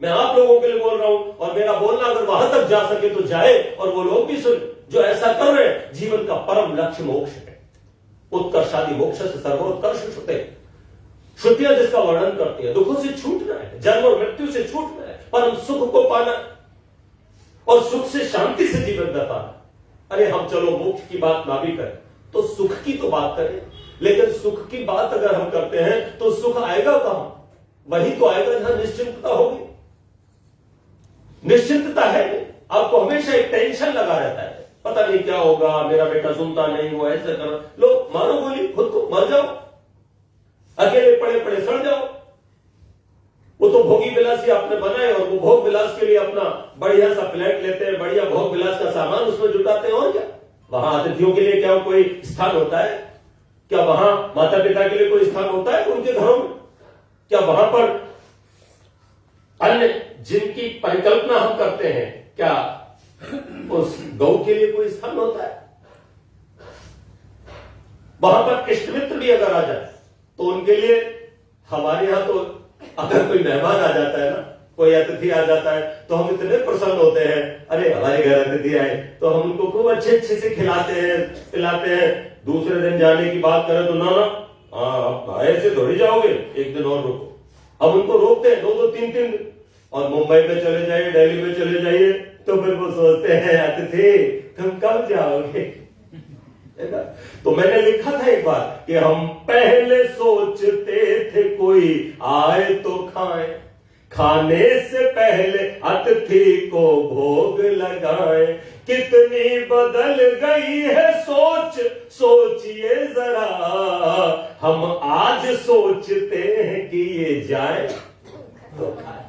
मैं आप लोगों के लिए बोल रहा हूं। और मेरा बोलना अगर वहां तक जा सके तो जाए, और वो लोग भी सुन जो ऐसा कर रहे हैं। जीवन का परम लक्ष्य मोक्ष है, उत्कर्षादि मोक्ष से सर्वोत्कर्ष श्रुते, श्रुतियां जिसका वर्णन करती है, दुखों से छूटना है, जन्म और मृत्यु से छूटना है, परम सुख को पाना और सुख से शांति से जीवन बिताना। अरे हम चलो मोक्ष की बात ना भी करें तो सुख की तो बात करें, लेकिन सुख की बात अगर हम करते हैं तो सुख आएगा कहां? वही तो आएगा जहां निश्चिंतता होगी। निश्चिंतता है, आपको हमेशा एक टेंशन लगा रहता है, पता नहीं क्या होगा, मेरा बेटा सुनता नहीं, वो ऐसे कर लो, मारो गोली, खुद को मर जाओ, अकेले पड़े पड़े सड़ जाओ। वो तो भोगी विलासी आपने बनाए, और वो भोग विलास के लिए अपना बढ़िया सा फ्लैट लेते हैं, बढ़िया भोग विलास का सामान उसमें जुटाते हैं, और क्या वहां अतिथियों के लिए क्या कोई स्थान होता है? क्या वहां माता पिता के लिए कोई स्थान होता है उनके घरों में? क्या वहां पर अन्य जिनकी परिकल्पना हम करते हैं, क्या उस गौ के लिए कोई स्थान होता है? वहां पर इष्ट मित्र भी अगर आ जाए तो उनके लिए, हमारे यहां तो अगर कोई मेहमान आ जाता है ना, कोई अतिथि आ जाता है तो हम इतने प्रसन्न होते हैं, अरे हमारे घर अतिथि आए तो हम उनको खूब अच्छे से खिलाते हैं, पिलाते हैं। दूसरे दिन जाने की बात करें तो ना आप ऐसे थोड़ी जाओगे, एक दिन और रुको। अब उनको रोकते हैं 2-2, 3-3 दिन, और मुंबई में चले जाइए, दिल्ली में चले जाइए, तो फिर वो सोचते हैं अतिथि तुम कब जाओगे, है ना? तो मैंने लिखा था एक बार कि हम पहले सोचते थे कोई आए तो खाए, खाने से पहले अतिथि को भोग लगाए। कितनी बदल गई है सोच, सोचिए जरा, हम आज सोचते हैं कि ये जाए तो खाए।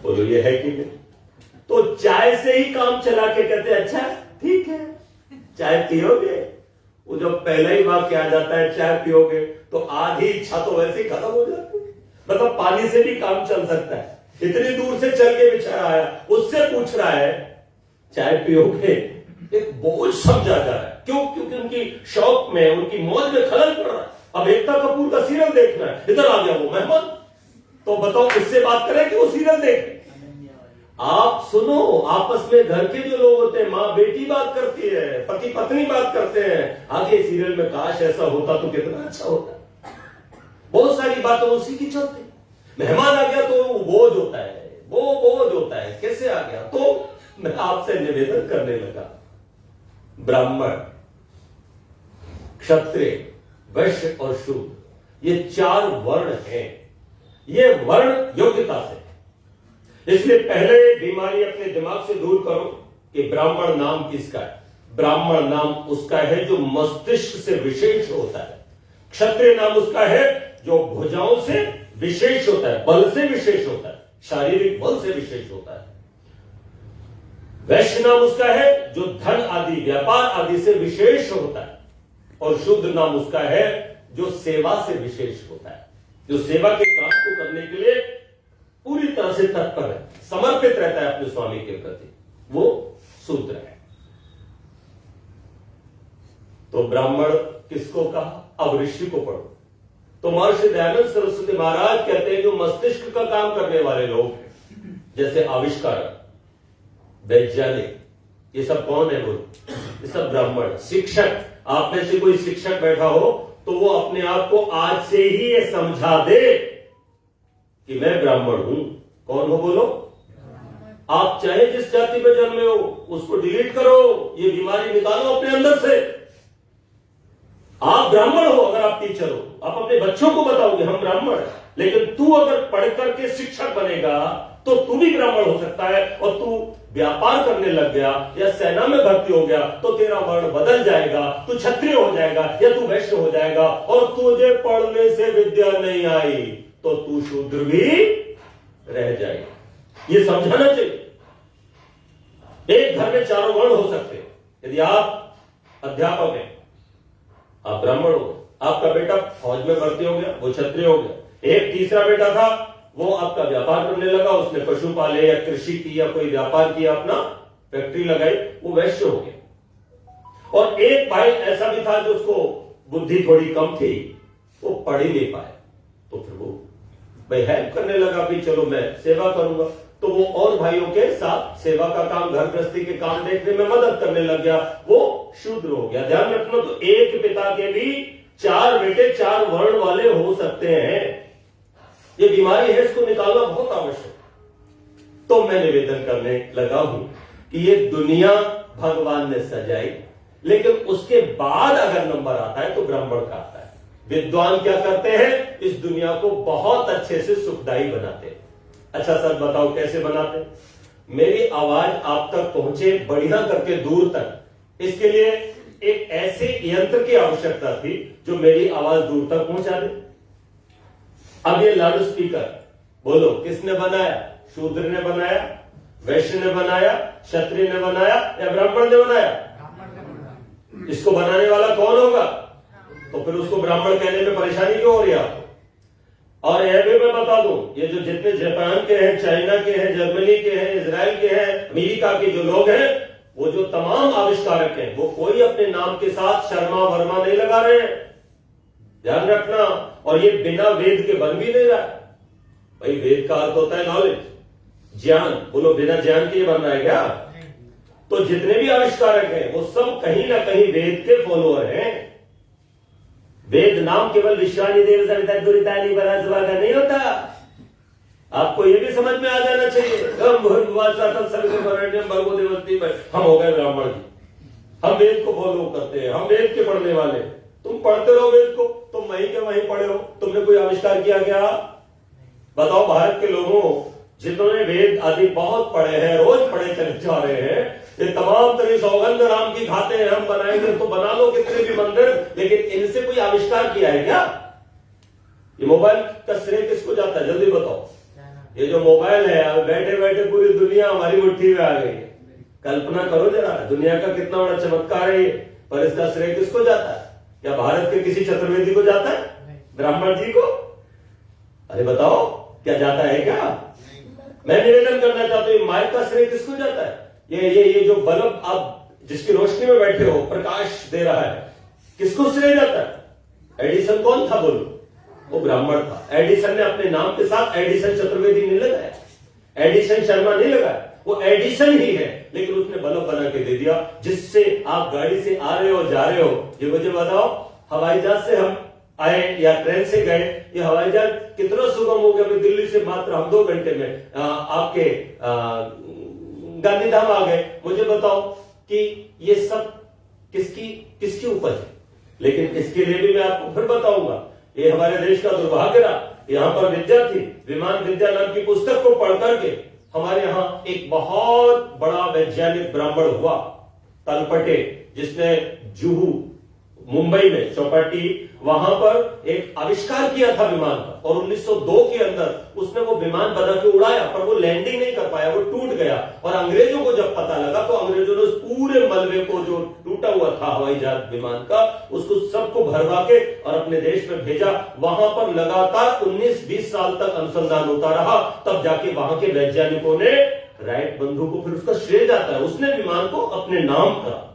बोलो ये है कि नहीं? तो चाय से ही काम चला के कहते अच्छा ठीक है चाय पियोगे, वो जब पहला ही वाक्य आ जाता है चाय पियोगे तो आधी इच्छा तो वैसे ही खत्म हो जाती है। मतलब पानी से भी काम चल सकता है, इतनी दूर से चल के बेचारा आया, उससे पूछ रहा है चाय पियोगे, एक बोझ समझा जा रहा है। क्यों? क्योंकि उनकी शौक में, उनकी मौज में खलल पड़ रहा है। अब एकता कपूर का सीरियल देखना है, इधर आ गया वो मेहमान, तो बताओ इससे बात करें कि वो सीरियल देखे? आप सुनो, आपस में घर के जो लोग होते हैं, माँ बेटी बात करती है, पति पत्नी बात करते हैं, आगे सीरियल में काश ऐसा होता तो कितना अच्छा होता। बहुत सारी बातें उसी की चलती। मेहमान आ गया तो वो बोझ होता है, वो बोझ होता है, कैसे आ गया? तो मैं आपसे निवेदन करने लगा, ब्राह्मण क्षत्रिय, वैश्य और शूद्र, ये 4 वर्ण हैं। ये वर्ण योग्यता से। इसलिए पहले बीमारी अपने दिमाग से दूर करो कि ब्राह्मण नाम किसका है। ब्राह्मण नाम उसका है जो मस्तिष्क से विशेष होता है। क्षत्रिय नाम उसका है जो भुजाओं से विशेष होता है, बल से विशेष होता है, शारीरिक बल से विशेष होता है। वैश्य नाम उसका है जो धन आदि, व्यापार आदि से विशेष होता है। और शूद्र नाम उसका है जो सेवा से विशेष होता है, जो सेवा के काम को करने के लिए पूरी तरह से तत्पर है, समर्पित रहता है अपने स्वामी के प्रति, वो शूद्र है। तो ब्राह्मण किसको कहा? अब ऋषि को पढ़ो। तो महर्षि दयानंद सरस्वती महाराज कहते हैं जो मस्तिष्क का काम करने वाले लोग, जैसे आविष्कारक, वैज्ञानिक, ये सब कौन है? वो ये सब ब्राह्मण। शिक्षक, आप में से कोई शिक्षक बैठा हो तो वो अपने आप को आज से ही ये समझा दे कि मैं ब्राह्मण हूं। कौन हो बोलो? आप चाहे जिस जाति में जन्मे हो उसको डिलीट करो, ये बीमारी निकालो अपने अंदर से। आप ब्राह्मण हो अगर आप टीचर हो, आप अपने बच्चों को बताओगे हम ब्राह्मण हैं, लेकिन तू अगर पढ़ करके शिक्षक बनेगा तो तू भी ब्राह्मण हो सकता है। और तू व्यापार करने लग गया या सेना में भर्ती हो गया तो तेरा वर्ण बदल जाएगा, तू क्षत्रिय हो जाएगा या तू वैश्य हो जाएगा। और तुझे पढ़ने से विद्या नहीं आई तो तू शूद्र भी रह जाएगा। ये समझाना चाहिए। एक घर में 4 वर्ण हो सकते हैं। यदि आप अध्यापक हैं, आप ब्राह्मण हो, आपका बेटा फौज में भर्ती हो गया, वो क्षत्रिय हो गया। एक तीसरा बेटा था, वो आपका व्यापार करने लगा, उसने पशु पाले या कृषि की या कोई व्यापार किया, अपना फैक्ट्री लगाई, वो वैश्य हो गया। और एक भाई ऐसा भी था जो उसको बुद्धि थोड़ी कम थी, वो पढ़ ही नहीं पाए, तो फिर वो भाई हेल्प करने लगा भी चलो मैं सेवा करूंगा। तो वो और भाइयों के साथ सेवा का काम, घर गृहस्थी के काम देखने में मदद करने लग गया, वो शूद्र हो गया। ध्यान रखना, तो एक पिता के भी 4 बेटे 4 वर्ण वाले हो सकते हैं। ये बीमारी है, इसको निकालना बहुत आवश्यक। तो मैं निवेदन करने लगा हूं कि ये दुनिया भगवान ने सजाई, लेकिन उसके बाद अगर नंबर आता है तो ब्राह्मण का आता है। विद्वान क्या करते हैं? इस दुनिया को बहुत अच्छे से सुखदायी बनाते हैं। अच्छा सच बताओ कैसे बनाते? मेरी आवाज आप तक पहुंचे बढ़िया करके दूर तक, इसके लिए एक ऐसे यंत्र की आवश्यकता थी जो मेरी आवाज दूर तक पहुंचा दे। अब ये लाउड स्पीकर बोलो किसने बनाया? शूद्र ने बनाया, वैश्य ने बनाया, क्षत्रिय ने बनाया या ब्राह्मण ने बनाया? इसको बनाने वाला कौन होगा? तो फिर उसको ब्राह्मण कहने में परेशानी क्यों हो रही है आपको? और यह भी मैं बता दूं, ये जो जितने जापान के हैं, चाइना के हैं, जर्मनी के हैं, इजराइल के हैं, अमेरिका के जो लोग हैं, वो जो तमाम आविष्कारक हैं, वो कोई अपने नाम के साथ शर्मा वर्मा नहीं लगा रहे हैं। ध्यान रखना। और ये बिना वेद के बन भी नहीं रहा है। भाई वेद का अर्थ होता है नॉलेज, ज्ञान। बोलो बिना ज्ञान के ये बन रहा है क्या? तो जितने भी आविष्कारक हैं वो सब कहीं ना कहीं वेद के फॉलोअर हैं। वेद नाम केवल विश्वानी देव सविता दुरितानी बना सुबह का नहीं होता। आपको ये भी समझ में आ जाना चाहिए। हम हो गए ब्राह्मण जी, हम वेद को फॉलो करते हैं, हम वेद के पढ़ने वाले। तुम पढ़ते रहो वेद को, तुम वहीं के वहीं पढ़े हो, तुमने कोई आविष्कार किया क्या? बताओ भारत के लोगों जिन्होंने वेद आदि बहुत पढ़े हैं, रोज पढ़े चले जा रहे हैं, ये तमाम तरह सौगंध राम की खाते हैं, हम बनाएंगे तो बना लो कितने भी मंदिर, लेकिन इनसे कोई आविष्कार किया है क्या? ये मोबाइल का श्रेय किसको जाता है? जल्दी बताओ। ये जो मोबाइल है, बैठे बैठे पूरी दुनिया हमारी मुट्ठी में आ गई है। कल्पना करो जरा, दुनिया का कितना बड़ा चमत्कार है ये। पर इसका श्रेय किसको जाता है? क्या भारत के किसी चतुर्वेदी को जाता है? ब्राह्मण जी को? अरे बताओ, क्या जाता है क्या? मैं निवेदन करना चाहता हूं, माइक का श्रेय किसको जाता है? ये जो बल्ब आप जिसकी रोशनी में बैठे हो, प्रकाश दे रहा है, किसको श्रेय जाता है? एडिसन कौन था बोलो? वो ब्राह्मण था। एडिसन ने अपने नाम के साथ एडिसन चतुर्वेदी नहीं लगाया, एडिसन शर्मा नहीं लगाया, वो एडिसन ही है, लेकिन उसने बल्ब बना के दे दिया जिससे आप गाड़ी से आ रहे हो, जा रहे हो। ये मुझे बताओ, हवाई जहाज से हम आए या ट्रेन से गए, ये हवाई जहाज कितना सुगम हो गया। दिल्ली से मात्र हम 2 घंटे में आपके गांधीधाम आ गए। मुझे बताओ कि ये सब किसकी उपज है? लेकिन इसके लिए भी मैं आपको फिर बताऊंगा, ये हमारे देश का दुर्भाग्य रहा। यहाँ पर विद्यार्थी विमान विद्या नाम की पुस्तक को पढ़ करके हमारे यहाँ एक बहुत बड़ा वैज्ञानिक ब्राह्मण हुआ, तलपटे, जिसने जुहू मुंबई में चौपाटी वहां पर एक आविष्कार किया था विमान का, और 1902 के अंदर उसने वो विमान बना के उड़ाया, पर वो लैंडिंग नहीं कर पाया, वो टूट गया। और अंग्रेजों को जब पता लगा तो अंग्रेजों ने उस पूरे मलबे को, जो टूटा हुआ था हवाई जहाज विमान का, उसको सबको भरवा के और अपने देश में भेजा। वहां पर लगातार 19-20 साल तक अनुसंधान होता रहा, तब जाके वहां के वैज्ञानिकों ने, राइट बंधु को फिर उसका श्रेय जाता है, उसने विमान को अपने नाम करा,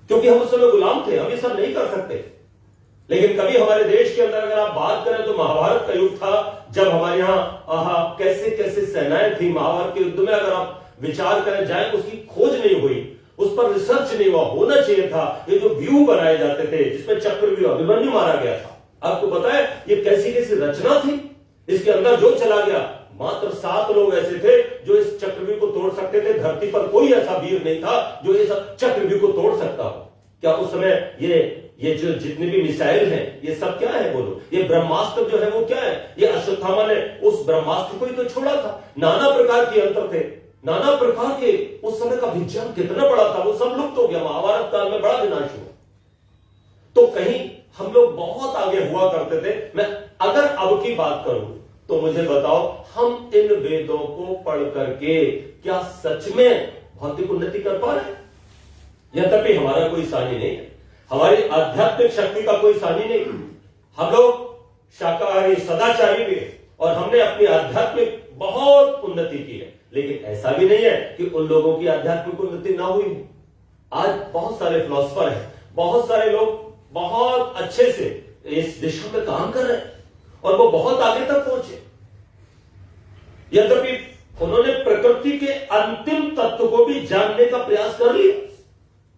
क्योंकि हम उस समय गुलाम थे, हम ये सब नहीं कर सकते। लेकिन कभी हमारे देश के अंदर अगर आप बात करें तो महाभारत का युग था, जब हमारे यहाँ कैसे कैसे सेनाएं थी। महाभारत के युद्ध में अगर आप विचार करें जाए, उसकी खोज नहीं हुई, उस पर रिसर्च नहीं हुआ, होना चाहिए था। ये जो व्यू बनाए जाते थे जिसमें चक्रव्यूह, अभिमन्यु मारा गया था, आपको पता है ये कैसी कैसी रचना थी। इसके अंदर जो चला गया, मात्र 7 लोग ऐसे थे जो इस चक्रव्यूह को तोड़ सकते थे। धरती पर कोई ऐसा वीर नहीं था जो इस चक्रव्यूह को तोड़ सकता हो। क्या उस समय ये जो जितने भी मिसाइल हैं, ये सब क्या है बोलो? ये ब्रह्मास्त्र जो है वो क्या है? ये अश्वत्थामा ने उस ब्रह्मास्त्र को ही तो छोड़ा था। नाना प्रकार के यंत्र थे, नाना प्रकार के, उस समय का विज्ञान कितना बड़ा था, वो सब लुप्त हो गया। महाभारत काल में बड़ा विनाश हुआ। तो कहीं हम लोग बहुत आगे हुआ करते थे। मैं अगर अब की बात करूं तो मुझे बताओ, हम इन वेदों को पढ़ करके क्या सच में भौतिक उन्नति कर पा रहे हैं? यद्यपि हमारा कोई सानी नहीं है, हमारी आध्यात्मिक शक्ति का कोई सानी नहीं। हम लोग शाकाहारी सदाचारी भी है और हमने अपनी आध्यात्मिक बहुत उन्नति की है, लेकिन ऐसा भी नहीं है कि उन लोगों की आध्यात्मिक उन्नति ना हुई। आज बहुत सारे फिलोसफर हैं, बहुत सारे लोग बहुत अच्छे से इस दिशा में काम कर रहे हैं और वो बहुत आगे तक पहुंचे। यद्यपि उन्होंने प्रकृति के अंतिम तत्व को भी जानने का प्रयास कर लिया।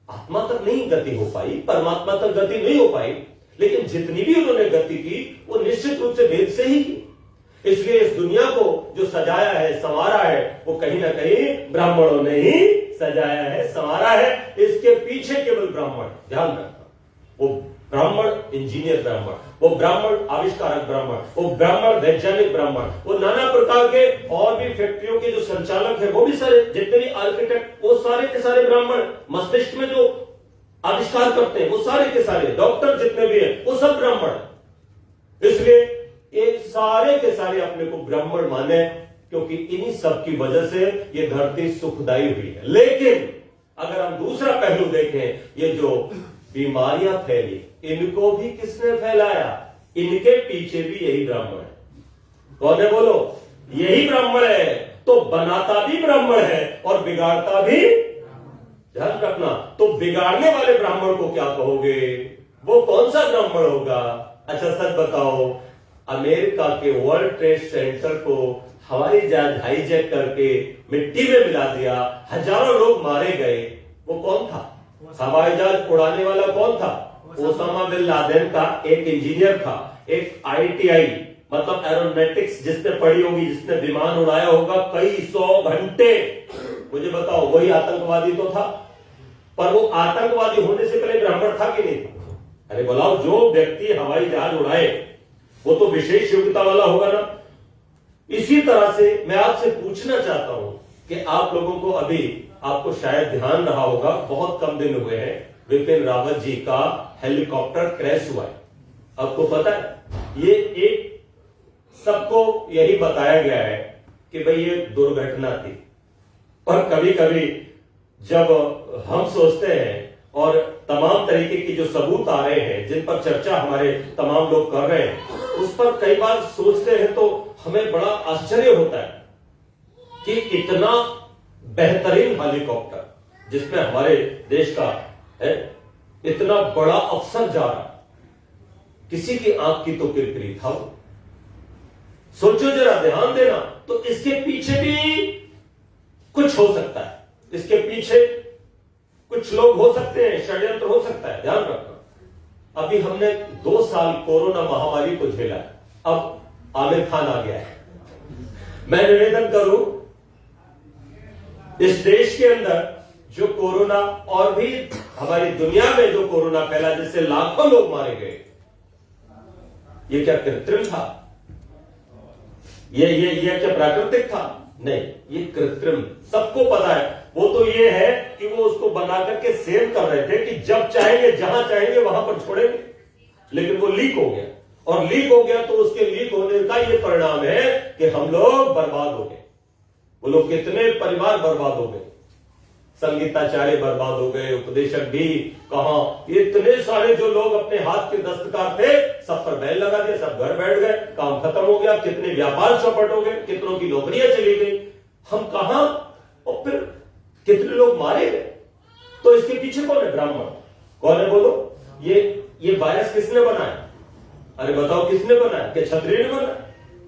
आत्मा तक नहीं गति हो पाई, परमात्मा तक गति नहीं हो पाई, लेकिन जितनी भी उन्होंने गति की वो निश्चित रूप से वेद से ही की। इसलिए इस दुनिया को जो सजाया है, संवारा है, वो कहीं ना कहीं ब्राह्मणों ने ही सजाया है, संवारा है। इसके पीछे केवल ब्राह्मण, ध्यान रखना, वो ब्राह्मण इंजीनियर ब्राह्मण, वो ब्राह्मण आविष्कारक ब्राह्मण, वो ब्राह्मण वैज्ञानिक ब्राह्मण, वो नाना प्रकार के और भी फैक्ट्रियों के जो संचालक है, वो भी सारे, जितने भी आर्किटेक्ट, वो सारे के सारे ब्राह्मण। मस्तिष्क में जो आविष्कार करते हैं वो सारे के सारे, डॉक्टर जितने भी हैं वो सब ब्राह्मण। इसलिए ये सारे के सारे अपने को ब्राह्मण माने, क्योंकि इन्हीं सब की वजह से ये धरती सुखदायी हुई है। लेकिन अगर हम दूसरा पहलू देखें, ये जो बीमारियां फैली, इनको भी किसने फैलाया? इनके पीछे भी यही ब्राह्मण है। कौन है बोलो? यही ब्राह्मण है। तो बनाता भी ब्राह्मण है और बिगाड़ता भी, ध्यान रखना। तो बिगाड़ने वाले ब्राह्मण को क्या कहोगे? वो कौन सा ब्राह्मण होगा? अच्छा सच बताओ, अमेरिका के वर्ल्ड ट्रेड सेंटर को हवाई जहाज हाईजैक करके मिट्टी में मिला दिया, हजारों लोग मारे गए, वो कौन था? हवाई जहाज उड़ाने वाला कौन था? ओसामा बिन लादेन का एक इंजीनियर था, एक IITI मतलब एरोनॉटिक्स जिसने पढ़ी होगी, जिसने विमान उड़ाया होगा कई 100 घंटे। मुझे बताओ, वही आतंकवादी तो था। पर वो आतंकवादी होने से पहले ब्राह्मण था कि नहीं था? अरे बोलाओ, जो व्यक्ति हवाई जहाज उड़ाए वो तो विशेष योग्यता वाला होगा ना। इसी तरह से मैं आपसे पूछना चाहता हूं कि आप लोगों को अभी, आपको शायद ध्यान रहा होगा, बहुत कम दिन हुए हैं विपिन रावत जी का हेलीकॉप्टर क्रैश हुआ है। आपको पता है, ये एक सबको यही बताया गया है कि भाई ये दुर्घटना थी। पर कभी कभी जब हम सोचते हैं और तमाम तरीके की जो सबूत आ रहे हैं, जिन पर चर्चा हमारे तमाम लोग कर रहे हैं, उस पर कई बार सोचते हैं तो हमें बड़ा आश्चर्य होता है कि इतना बेहतरीन हेलीकॉप्टर जिसमें हमारे देश का है, इतना बड़ा अफसर जा रहा, किसी की आंख की तो किरकिरी था वो। सोचो जरा, ध्यान देना। तो इसके पीछे भी कुछ हो सकता है, इसके पीछे कुछ लोग हो सकते हैं, षड्यंत्र हो सकता है, ध्यान रखना। अभी हमने 2 साल कोरोना महामारी को झेला है, अब आमिर खान आ गया है। मैं निवेदन करूं, इस देश के अंदर जो कोरोना और भी हमारी दुनिया में जो कोरोना फैला जिससे लाखों लोग मारे गए, ये क्या कृत्रिम था? ये क्या प्राकृतिक था? नहीं, ये कृत्रिम। सबको पता है। वो तो ये है कि वो उसको बना करके सेव कर रहे थे कि जब चाहेंगे जहां चाहेंगे वहां पर छोड़ेंगे, लेकिन वो लीक हो गया, और लीक हो गया तो उसके लीक होने का ये परिणाम है कि हम लोग बर्बाद हो गए। वो लोग कितने परिवार बर्बाद हो गए, संगीताचार्य बर्बाद हो गए, उपदेशक भी कहां, इतने सारे जो लोग अपने हाथ के दस्तकार थे सब पर बैन लगा दिया, सब घर बैठ गए, काम खत्म हो गया, कितने व्यापार चौपट हो गए, कितनों की नौकरियां चली गई, हम कहां, और फिर कितने लोग मारे गए। तो इसके पीछे कौन है? ब्राह्मण। कौन है बोलो? ये वायरस किसने बनाया? अरे बताओ, किसने बनाया? क्या क्षत्रिय ने बनाया,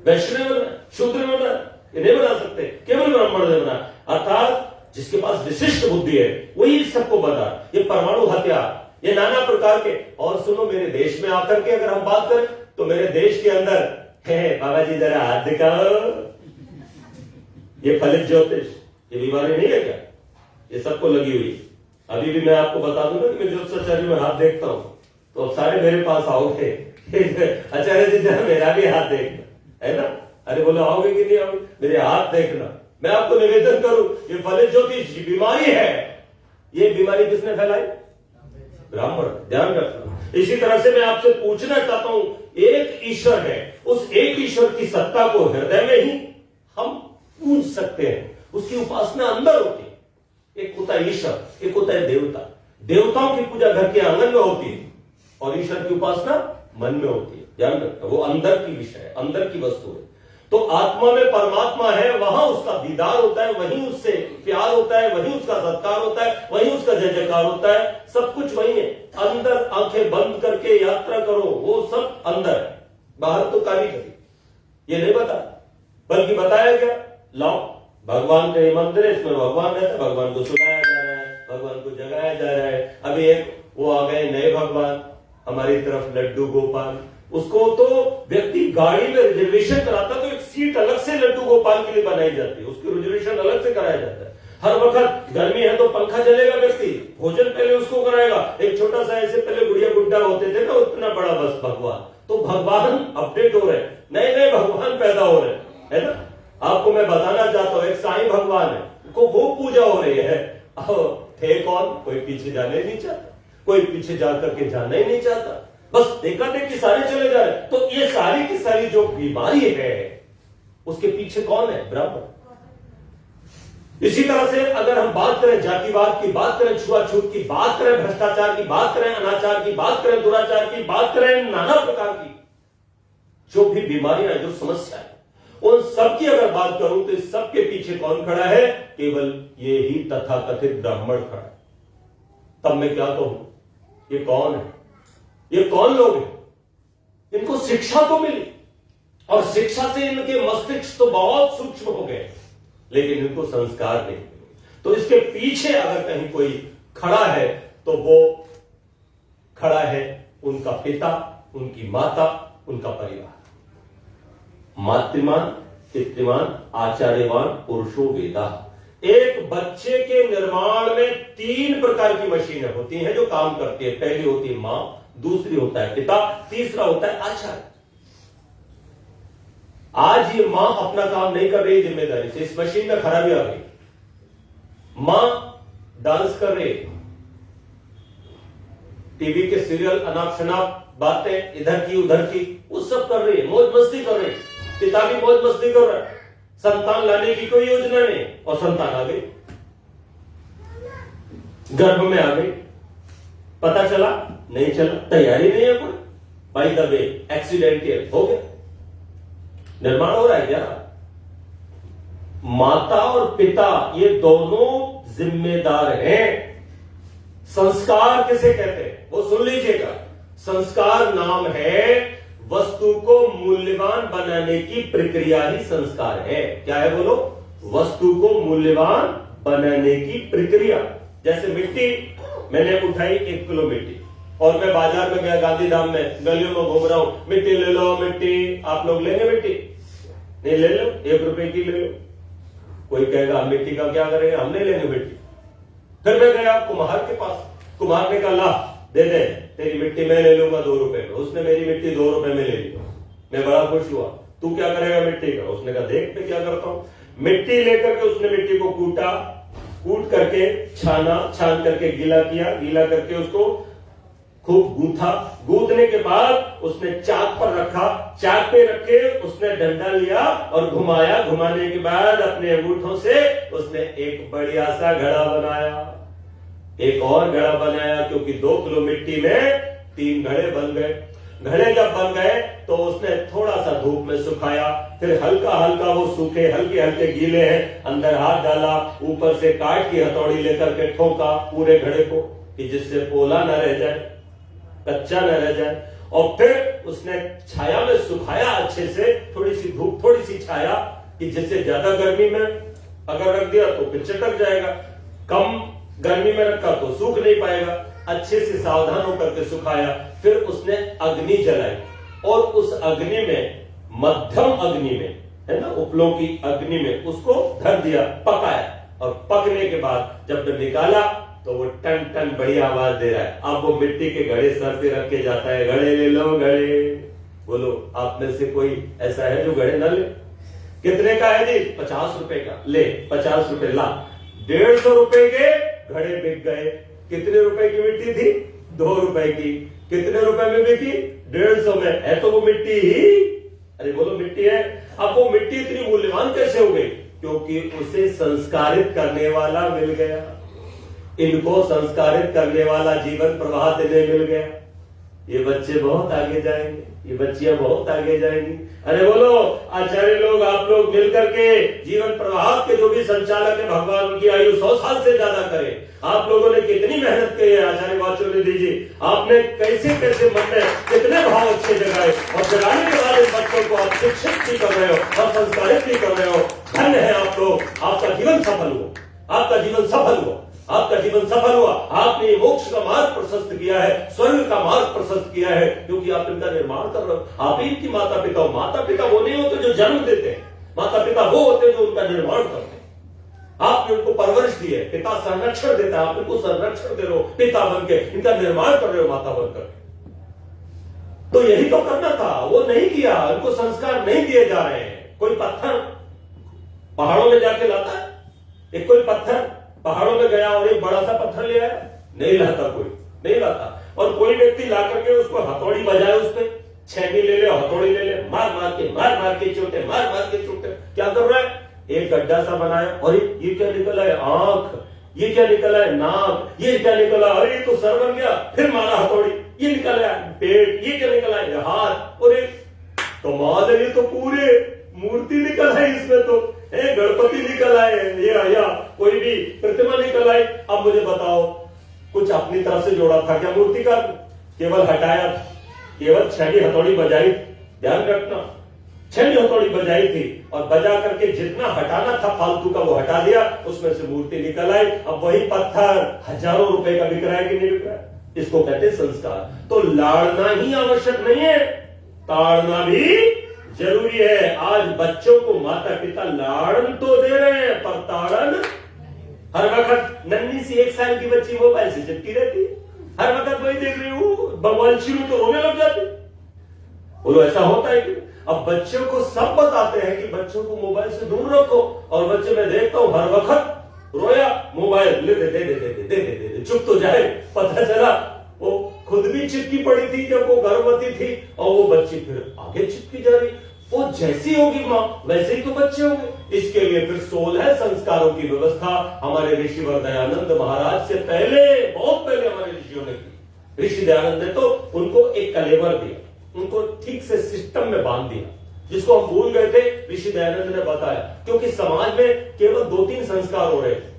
वैश्य ने बनाया, शूद्र ने बनाया? ये नहीं बना सकते, केवल ब्राह्मण ने बनाया। अर्थात जिसके पास विशिष्ट बुद्धि है वही सबको बता। ये परमाणु हथियार, ये नाना प्रकार के। और सुनो, मेरे देश में आकर के अगर हम बात करें तो मेरे देश के अंदर है, बाबा जी जरा हाथ दिखाओ, ये फलित ज्योतिष, ये बीमारी नहीं है क्या? ये सबको लगी हुई। अभी भी मैं आपको बता दूंगा कि मैं ज्योतिषाचार्य में हाथ देखता हूं तो अब सारे मेरे पास आओगे आचार्य जी जरा मेरा भी हाथ देखना, है ना? अरे बोलो, आओगे कि नहीं आओगे? मेरे हाथ देखना। मैं आपको निवेदन करूं, ये फलित ज्योतिष बीमारी है। ये बीमारी किसने फैलाई? ब्राह्मण। ध्यान रखना। इसी तरह से मैं आपसे पूछना चाहता हूं, एक ईश्वर है, उस एक ईश्वर की सत्ता को हृदय में ही हम पूज सकते हैं। उसकी उपासना अंदर होती है। एक होता है ईश्वर, एक होता है देवता। देवताओं की पूजा घर के आंगन में होती है और ईश्वर की उपासना मन में होती है। ध्यान रखना, वो अंदर की विषय है, अंदर की वस्तु है। तो आत्मा में परमात्मा है, वहां उसका दीदार होता है, वहीं उससे प्यार होता है, वहीं उसका सत्कार होता है, वहीं उसका जय जयकार होता है। सब कुछ वहीं है। अंदर आंखें बंद करके यात्रा करो, वो सब अंदर है, बाहर तो कारीगरी। ये नहीं बता, बल्कि बताया क्या? लाओ, भगवान का मंदिर है, इसमें भगवान रहता है, भगवान को सुनाया जा रहा है, भगवान को जगाया जा रहा है। अभी एक वो आ गए नए भगवान हमारी तरफ, लड्डू गोपाल। उसको तो व्यक्ति गाड़ी में रिजर्वेशन कराता तो एक सीट अलग से लड्डू गोपाल के लिए बनाई जाती है, उसकी रिजर्वेशन अलग से कराया जाता है। हर वक्त गर्मी है तो पंखा चलेगा, व्यक्ति भोजन पहले उसको कराएगा। एक छोटा सा ऐसे पहले गुड़िया गुड्डा होते थे ना, उतना बड़ा बस भगवान। तो भगवान अपडेट हो रहे हैं, नए नए भगवान पैदा हो रहे हैं, है ना? आपको मैं बताना चाहता हूं, एक साईं भगवान है, उनको वो पूजा हो रही है। थे कौन? कोई पीछे जाना ही नहीं चाहता, कोई पीछे जाकर के जानना ही नहीं चाहता, बस देखा देखी सारे चले जा रहे। तो ये सारी की सारी जो बीमारी है उसके पीछे कौन है? ब्राह्मण। इसी तरह से अगर हम बात करें जातिवाद की, बात करें छुआछूत की, बात करें भ्रष्टाचार की, बात करें अनाचार की, बात करें दुराचार की, बात करें नाना प्रकार की जो भी बीमारियां, जो समस्या है, उन सब की अगर बात करूं तो इस सब के पीछे कौन खड़ा है? केवल ये ही तथाकथित ब्राह्मण खड़ा है। तब मैं क्या कहूं, ये कौन है? ये कौन लोग हैं? इनको शिक्षा तो मिली और शिक्षा से इनके मस्तिष्क तो बहुत सूक्ष्म हो गए, लेकिन इनको संस्कार नहीं मिले। तो इसके पीछे अगर कहीं कोई खड़ा है तो वो खड़ा है उनका पिता, उनकी माता, उनका परिवार। मातृमान, पितृमान, आचार्यवान पुरुषो वेदा। एक बच्चे के निर्माण में 3 प्रकार की मशीनें होती हैं जो काम करती है। पहली होती है मां, दूसरी होता है पिता, तीसरा होता है आचार्य। आज ये मां अपना काम नहीं कर रही जिम्मेदारी से, इस मशीन में खराबी आ गई। मां डांस कर रही, टीवी के सीरियल अनाप शनाप बातें इधर की उधर की वो सब कर रही है, मौज मस्ती कर रही है। पिता भी मौज मस्ती कर रहा है, संतान लाने की कोई योजना नहीं, और संतान आ गई, गर्भ में आ गई, पता चला नहीं चला, तैयारी नहीं है कोई, बाय द वे एक्सीडेंटल हो गया, निर्माण हो रहा है क्या? माता और पिता ये दोनों जिम्मेदार हैं। संस्कार किसे कहते हैं वो सुन लीजिएगा। संस्कार नाम है वस्तु को मूल्यवान बनाने की प्रक्रिया ही संस्कार है। क्या है बोलो? वस्तु को मूल्यवान बनाने की प्रक्रिया। जैसे मिट्टी मैंने उठाई 1 किलो मिट्टी और मैं बाजार में गया, गांधीधाम में गलियों में घूम रहा हूं, मिट्टी ले लो मिट्टी, आप लोग लेंगे मिट्टी? नहीं ले लो, 1 रुपए की ले लो। कोई कहेगा हम मिट्टी का क्या करेंगे, हम नहीं लेंगे मिट्टी। फिर मैं गया कुम्हार के पास, कुम्हार ने कहा ला दे दे, तेरी मिट्टी मैं ले लूंगा 2 रुपए में। उसने मेरी मिट्टी 2 रुपए में ले ली। मैं बड़ा खुश हुआ। तू क्या करेगा मिट्टी का? उसने कहा देख मैं क्या करता हूं। मिट्टी लेकर के उसने मिट्टी को कूटा, कूट करके छाना, छान करके गीला किया, गीला करके उसको खूब गूंथा। गूंथने के बाद उसने चाक पर रखा, चाक पे रखे उसने डंडा लिया और घुमाया। घुमाने के बाद अपने अंगूठों से उसने एक बढ़िया सा घड़ा बनाया, एक और घड़ा बनाया, क्योंकि 2 किलो मिट्टी में 3 घड़े बन गए। घड़े जब बन गए तो उसने थोड़ा सा धूप में सुखाया, फिर हल्का हल्का वो सूखे हल्के हल्के गीले हैं, अंदर हाथ डाला, ऊपर से काट की हथौड़ी लेकर के ठोका पूरे घड़े को कि जिससे पोला न रह जाए, कच्चा न रह जाए। और फिर उसने छाया में सुखाया अच्छे से, थोड़ी सी धूप थोड़ी सी छाया, कि जिससे ज्यादा गर्मी में अगर रख दिया तो फिर चटक जाएगा, कम गर्मी में रखा तो सूख नहीं पाएगा। अच्छे से सावधान होकर के सुखाया। फिर उसने अग्नि जलाई और उस अग्नि में, मध्यम अग्नि में है ना, उपलों की अग्नि में उसको धर दिया, पकाया। और पकने के बाद जब निकाला तो वो टन टन बढ़िया आवाज दे रहा है। अब वो मिट्टी के घड़े सर पे रख के जाता है, घड़े ले लो घड़े। बोलो आप में से कोई ऐसा है जो घड़े न ले? कितने का है जी? 50 रुपए का। ले 50 रुपए ला। 150 रुपए के घड़े बिक गए। कितने रुपए की मिट्टी थी? 2 रुपए की। कितने रुपए में बिकी? 150 में। है तो वो मिट्टी ही। अरे बोलो मिट्टी है। अब वो मिट्टी इतनी मूल्यवान कैसे हो गई? क्योंकि उसे संस्कारित करने वाला मिल गया। इनको संस्कारित करने वाला जीवन प्रवाह देने मिल गया। ये बच्चे बहुत आगे जाएंगे, ये बच्चियां बहुत आगे जाएंगी। अरे बोलो आचार्य लोग, आप लोग मिलकर के जीवन प्रवाह के जो भी संचालक है, भगवान उनकी आयु 100 साल से ज्यादा करे। आप लोगों ने कितनी मेहनत की है आचार्य वाचोलिदी जी, आपने कैसे कैसे मन में कितने भाव अच्छे जगाए, और जगाने के बाद इन बच्चों को आप शिक्षित भी कर रहे हो और संस्कारित भी कर रहे हो। धन्य है आप लोग, आपका जीवन सफल हो, आपका जीवन सफल हो, आपका जीवन सफल हुआ। आपने मोक्ष का मार्ग प्रशस्त किया है, स्वर्ग का मार्ग प्रशस्त किया है, क्योंकि आप इनका निर्माण कर रहे हो। आप ही इनकी माता पिता हो। माता पिता वो नहीं होते जो जन्म देते हैं, माता पिता वो होते हैं जो उनका निर्माण करते हैं। आपने उनको परवरिश दी है, पिता संरक्षण देता है, आप इनको संरक्षण दे रहे हो पिता बन के, इनका निर्माण कर रहे हो माता बनकर। तो यही तो करना था, वो नहीं किया, उनको संस्कार नहीं दिए जा रहे हैं। कोई पत्थर पहाड़ों में जाके लाता है, एक कोई पत्थर पहाड़ों में गया और एक बड़ा सा पत्थर ले आया? नहीं लाता, कोई नहीं लाता। और कोई व्यक्ति ला करके उसको हथौड़ी बजाए, उस पर छेनी ले ले, हथौड़ी ले ले, मार मार के चोटे, मार मार के चोटे। क्या कर रहा है? एक गड्ढा सा बनाया, और ये क्या निकला है? आंख। ये क्या निकला है? नाक। ये क्या निकला? अरे तो सर बन गया। फिर मारा हथौड़ी, ये निकला है पेट। ये क्या निकला है? हाथ। और कमाल है, ये तो पूरे मूर्ति निकल है इसमें तो, गणपति निकल आए, या कोई भी प्रतिमा निकल आई। अब मुझे बताओ, कुछ अपनी तरफ से जोड़ा था क्या मूर्ति का? केवल हटाया, केवल छेनी हथौड़ी बजाई। ध्यान रखना, छेनी हथौड़ी बजाई थी, और बजा करके जितना हटाना था फालतू का वो हटा दिया, उसमें से मूर्ति निकल आई। अब वही पत्थर हजारों रुपए का बिक रहा है कि नहीं बिक रहा है? इसको कहते हैं संस्कार। तो लाड़ना ही आवश्यक नहीं है, ताड़ना भी जरूरी है। आज बच्चों को माता पिता लाड़न तो दे रहे हैं, पर ताड़न हर वक्त। नन्ही सी 1 साल की बच्ची मोबाइल से चिपकी रहती है, हर वक्त वही देख रही हूं, मोबाइल शुरू तो रोने लग जाती। बोलो ऐसा होता है कि? अब बच्चों को सब बताते हैं कि बच्चों को मोबाइल से दूर रखो, और बच्चे मैं देखता हूं हर वक्त रोया, मोबाइल ले दे दे दे दे दे दे दे, चुप तो जाए। पता चला वो खुद भी चिपकी पड़ी थी जब वो गर्भवती थी, और वो बच्ची फिर आगे चिपकी जा रही। वो जैसी होगी मां वैसे ही तो बच्चे होंगे। इसके लिए फिर 16 संस्कारों की व्यवस्था हमारे ऋषिवर दयानंद महाराज से पहले, बहुत पहले हमारे ऋषियों ने की। ऋषि दयानंद ने तो उनको एक कलेवर दिया, उनको ठीक से सिस्टम में बांध दिया, जिसको हम भूल गए थे। ऋषि दयानंद ने बताया, क्योंकि समाज में केवल 2-3 संस्कार हो रहे थे।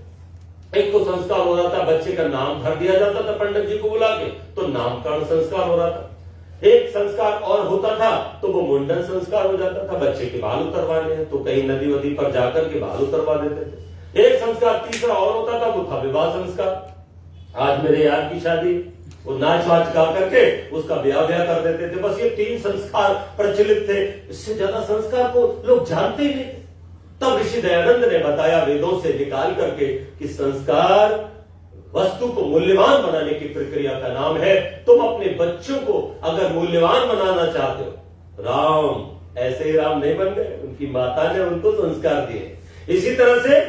एक तो संस्कार हो रहा था, बच्चे का नाम धर दिया जाता था पंडित जी को बुला के, तो नामकरण संस्कार हो रहा था। एक संस्कार और होता था तो वो मुंडन संस्कार हो जाता था, बच्चे के बाल उतरवाने हैं तो कहीं नदी वदी पर जाकर के बाल उतरवा देते थे। एक संस्कार तीसरा और होता था, वो था विवाह संस्कार। आज मेरे यार की शादी, वो नाच वाच गा करके उसका ब्याह कर देते थे। बस ये 3 संस्कार प्रचलित थे, इससे ज्यादा संस्कार को लोग जानते ही नहीं थे। तब ऋषि दयानंद ने बताया वेदों से निकाल करके कि संस्कार वस्तु को मूल्यवान बनाने की प्रक्रिया का नाम है। तुम अपने बच्चों को अगर मूल्यवान बनाना चाहते हो, राम ऐसे ही राम नहीं बन गए, उनकी माता ने उनको संस्कार दिए। इसी तरह से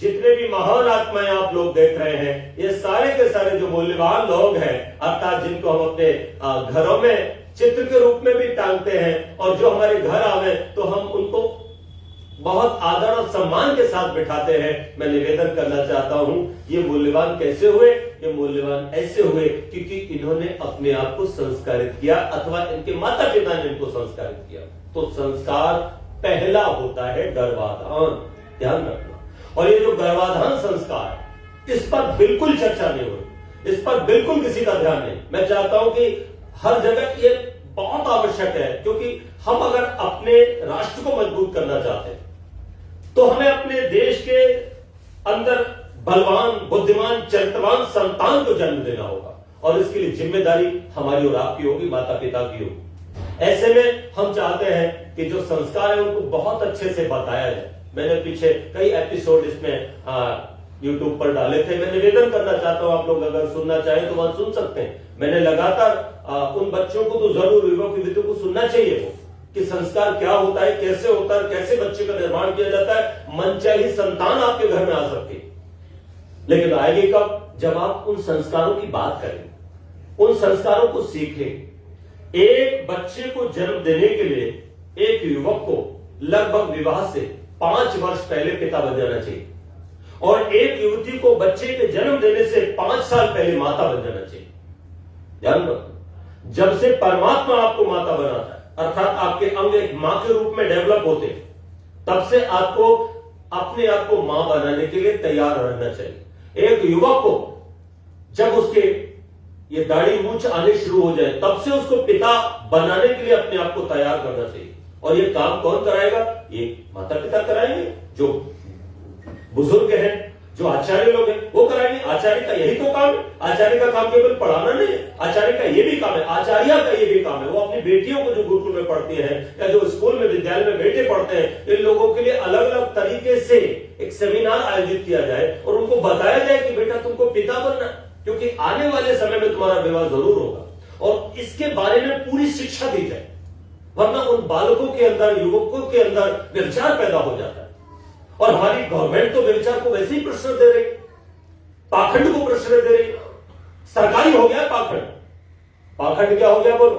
जितने भी महान आत्माएं आप लोग देख रहे हैं, ये सारे के सारे जो मूल्यवान लोग हैं, अर्थात जिनको हम अपने घरों में चित्र के रूप में भी टांगते हैं, और जो हमारे घर आवे तो हम उनको बहुत आदर और सम्मान के साथ बिठाते हैं। मैं निवेदन करना चाहता हूं, ये मूल्यवान कैसे हुए? ये मूल्यवान ऐसे हुए क्योंकि इन्होंने अपने आप को संस्कारित किया, अथवा इनके माता पिता ने इनको संस्कारित किया। तो संस्कार पहला होता है गर्भाधान, ध्यान रखना। और ये जो गर्भाधान संस्कार है, इस पर बिल्कुल चर्चा नहीं हो रही, इस पर बिल्कुल किसी का ध्यान नहीं। मैं चाहता हूं कि हर जगह ये बहुत आवश्यक है, क्योंकि हम अगर अपने राष्ट्र को मजबूत करना चाहते हैं तो हमें अपने देश के अंदर बलवान, बुद्धिमान, चरित्रवान संतान को जन्म देना होगा, और इसके लिए जिम्मेदारी हमारी और आपकी होगी, माता पिता की होगी। ऐसे में हम चाहते हैं कि जो संस्कार है उनको बहुत अच्छे से बताया जाए। मैंने पीछे कई एपिसोड इसमें यूट्यूब पर डाले थे। मैं निवेदन करना चाहता हूं, आप लोग अगर सुनना चाहें तो वहां सुन सकते हैं। मैंने लगातार उन बच्चों को तो जरूर, युवक युवतियों को सुनना चाहिए वो, कि संस्कार क्या होता है, कैसे होता है, कैसे बच्चे का निर्माण किया जाता है। मनचाही संतान आपके घर में आ सकती है, लेकिन आएगी कब? जब आप उन संस्कारों की बात करें, उन संस्कारों को सीखें। एक बच्चे को जन्म देने के लिए एक युवक को लगभग विवाह से 5 वर्ष पहले पिता बन जाना चाहिए, और एक युवती को बच्चे के जन्म देने से 5 साल पहले माता बन जाना चाहिए। ध्यान रखो, जब से परमात्मा आपको माता बनाता है, अर्थात आपके अंग एक मां के रूप में डेवलप होते हैं, तब से आपको अपने आप को मां बनाने के लिए तैयार रहना चाहिए। एक युवक को जब उसके ये दाढ़ी मूंछ आने शुरू हो जाए, तब से उसको पिता बनाने के लिए अपने आप को तैयार करना चाहिए। और ये काम कौन कराएगा? ये माता पिता कराएंगे, जो बुजुर्ग हैं, जो आचार्य लोग हैं, वो कराएंगे। आचार्य का यही तो काम है। आचार्य का काम केवल पढ़ाना नहीं है, आचार्य का ये भी काम है, आचार्य का ये भी काम है। वो अपनी बेटियों को जो गुरुकुल में पढ़ती हैं, या जो स्कूल में, विद्यालय में बेटे पढ़ते हैं, इन लोगों के लिए अलग अलग तरीके से एक सेमिनार आयोजित किया जाए, और उनको बताया जाए कि बेटा तुमको पिता बनना, क्योंकि आने वाले समय में तुम्हारा विवाह जरूर होगा, और इसके बारे में पूरी शिक्षा दी जाए। वरना उन बालकों के अंदर, युवकों के अंदर व्यभिचार पैदा हो जाता है। और हमारी गवर्नमेंट तो व्यभिचार को वैसे ही प्रश्रय दे रही, पाखंड को प्रश्रय दे रही। सरकारी हो गया पाखंड। पाखंड क्या हो गया बोलो?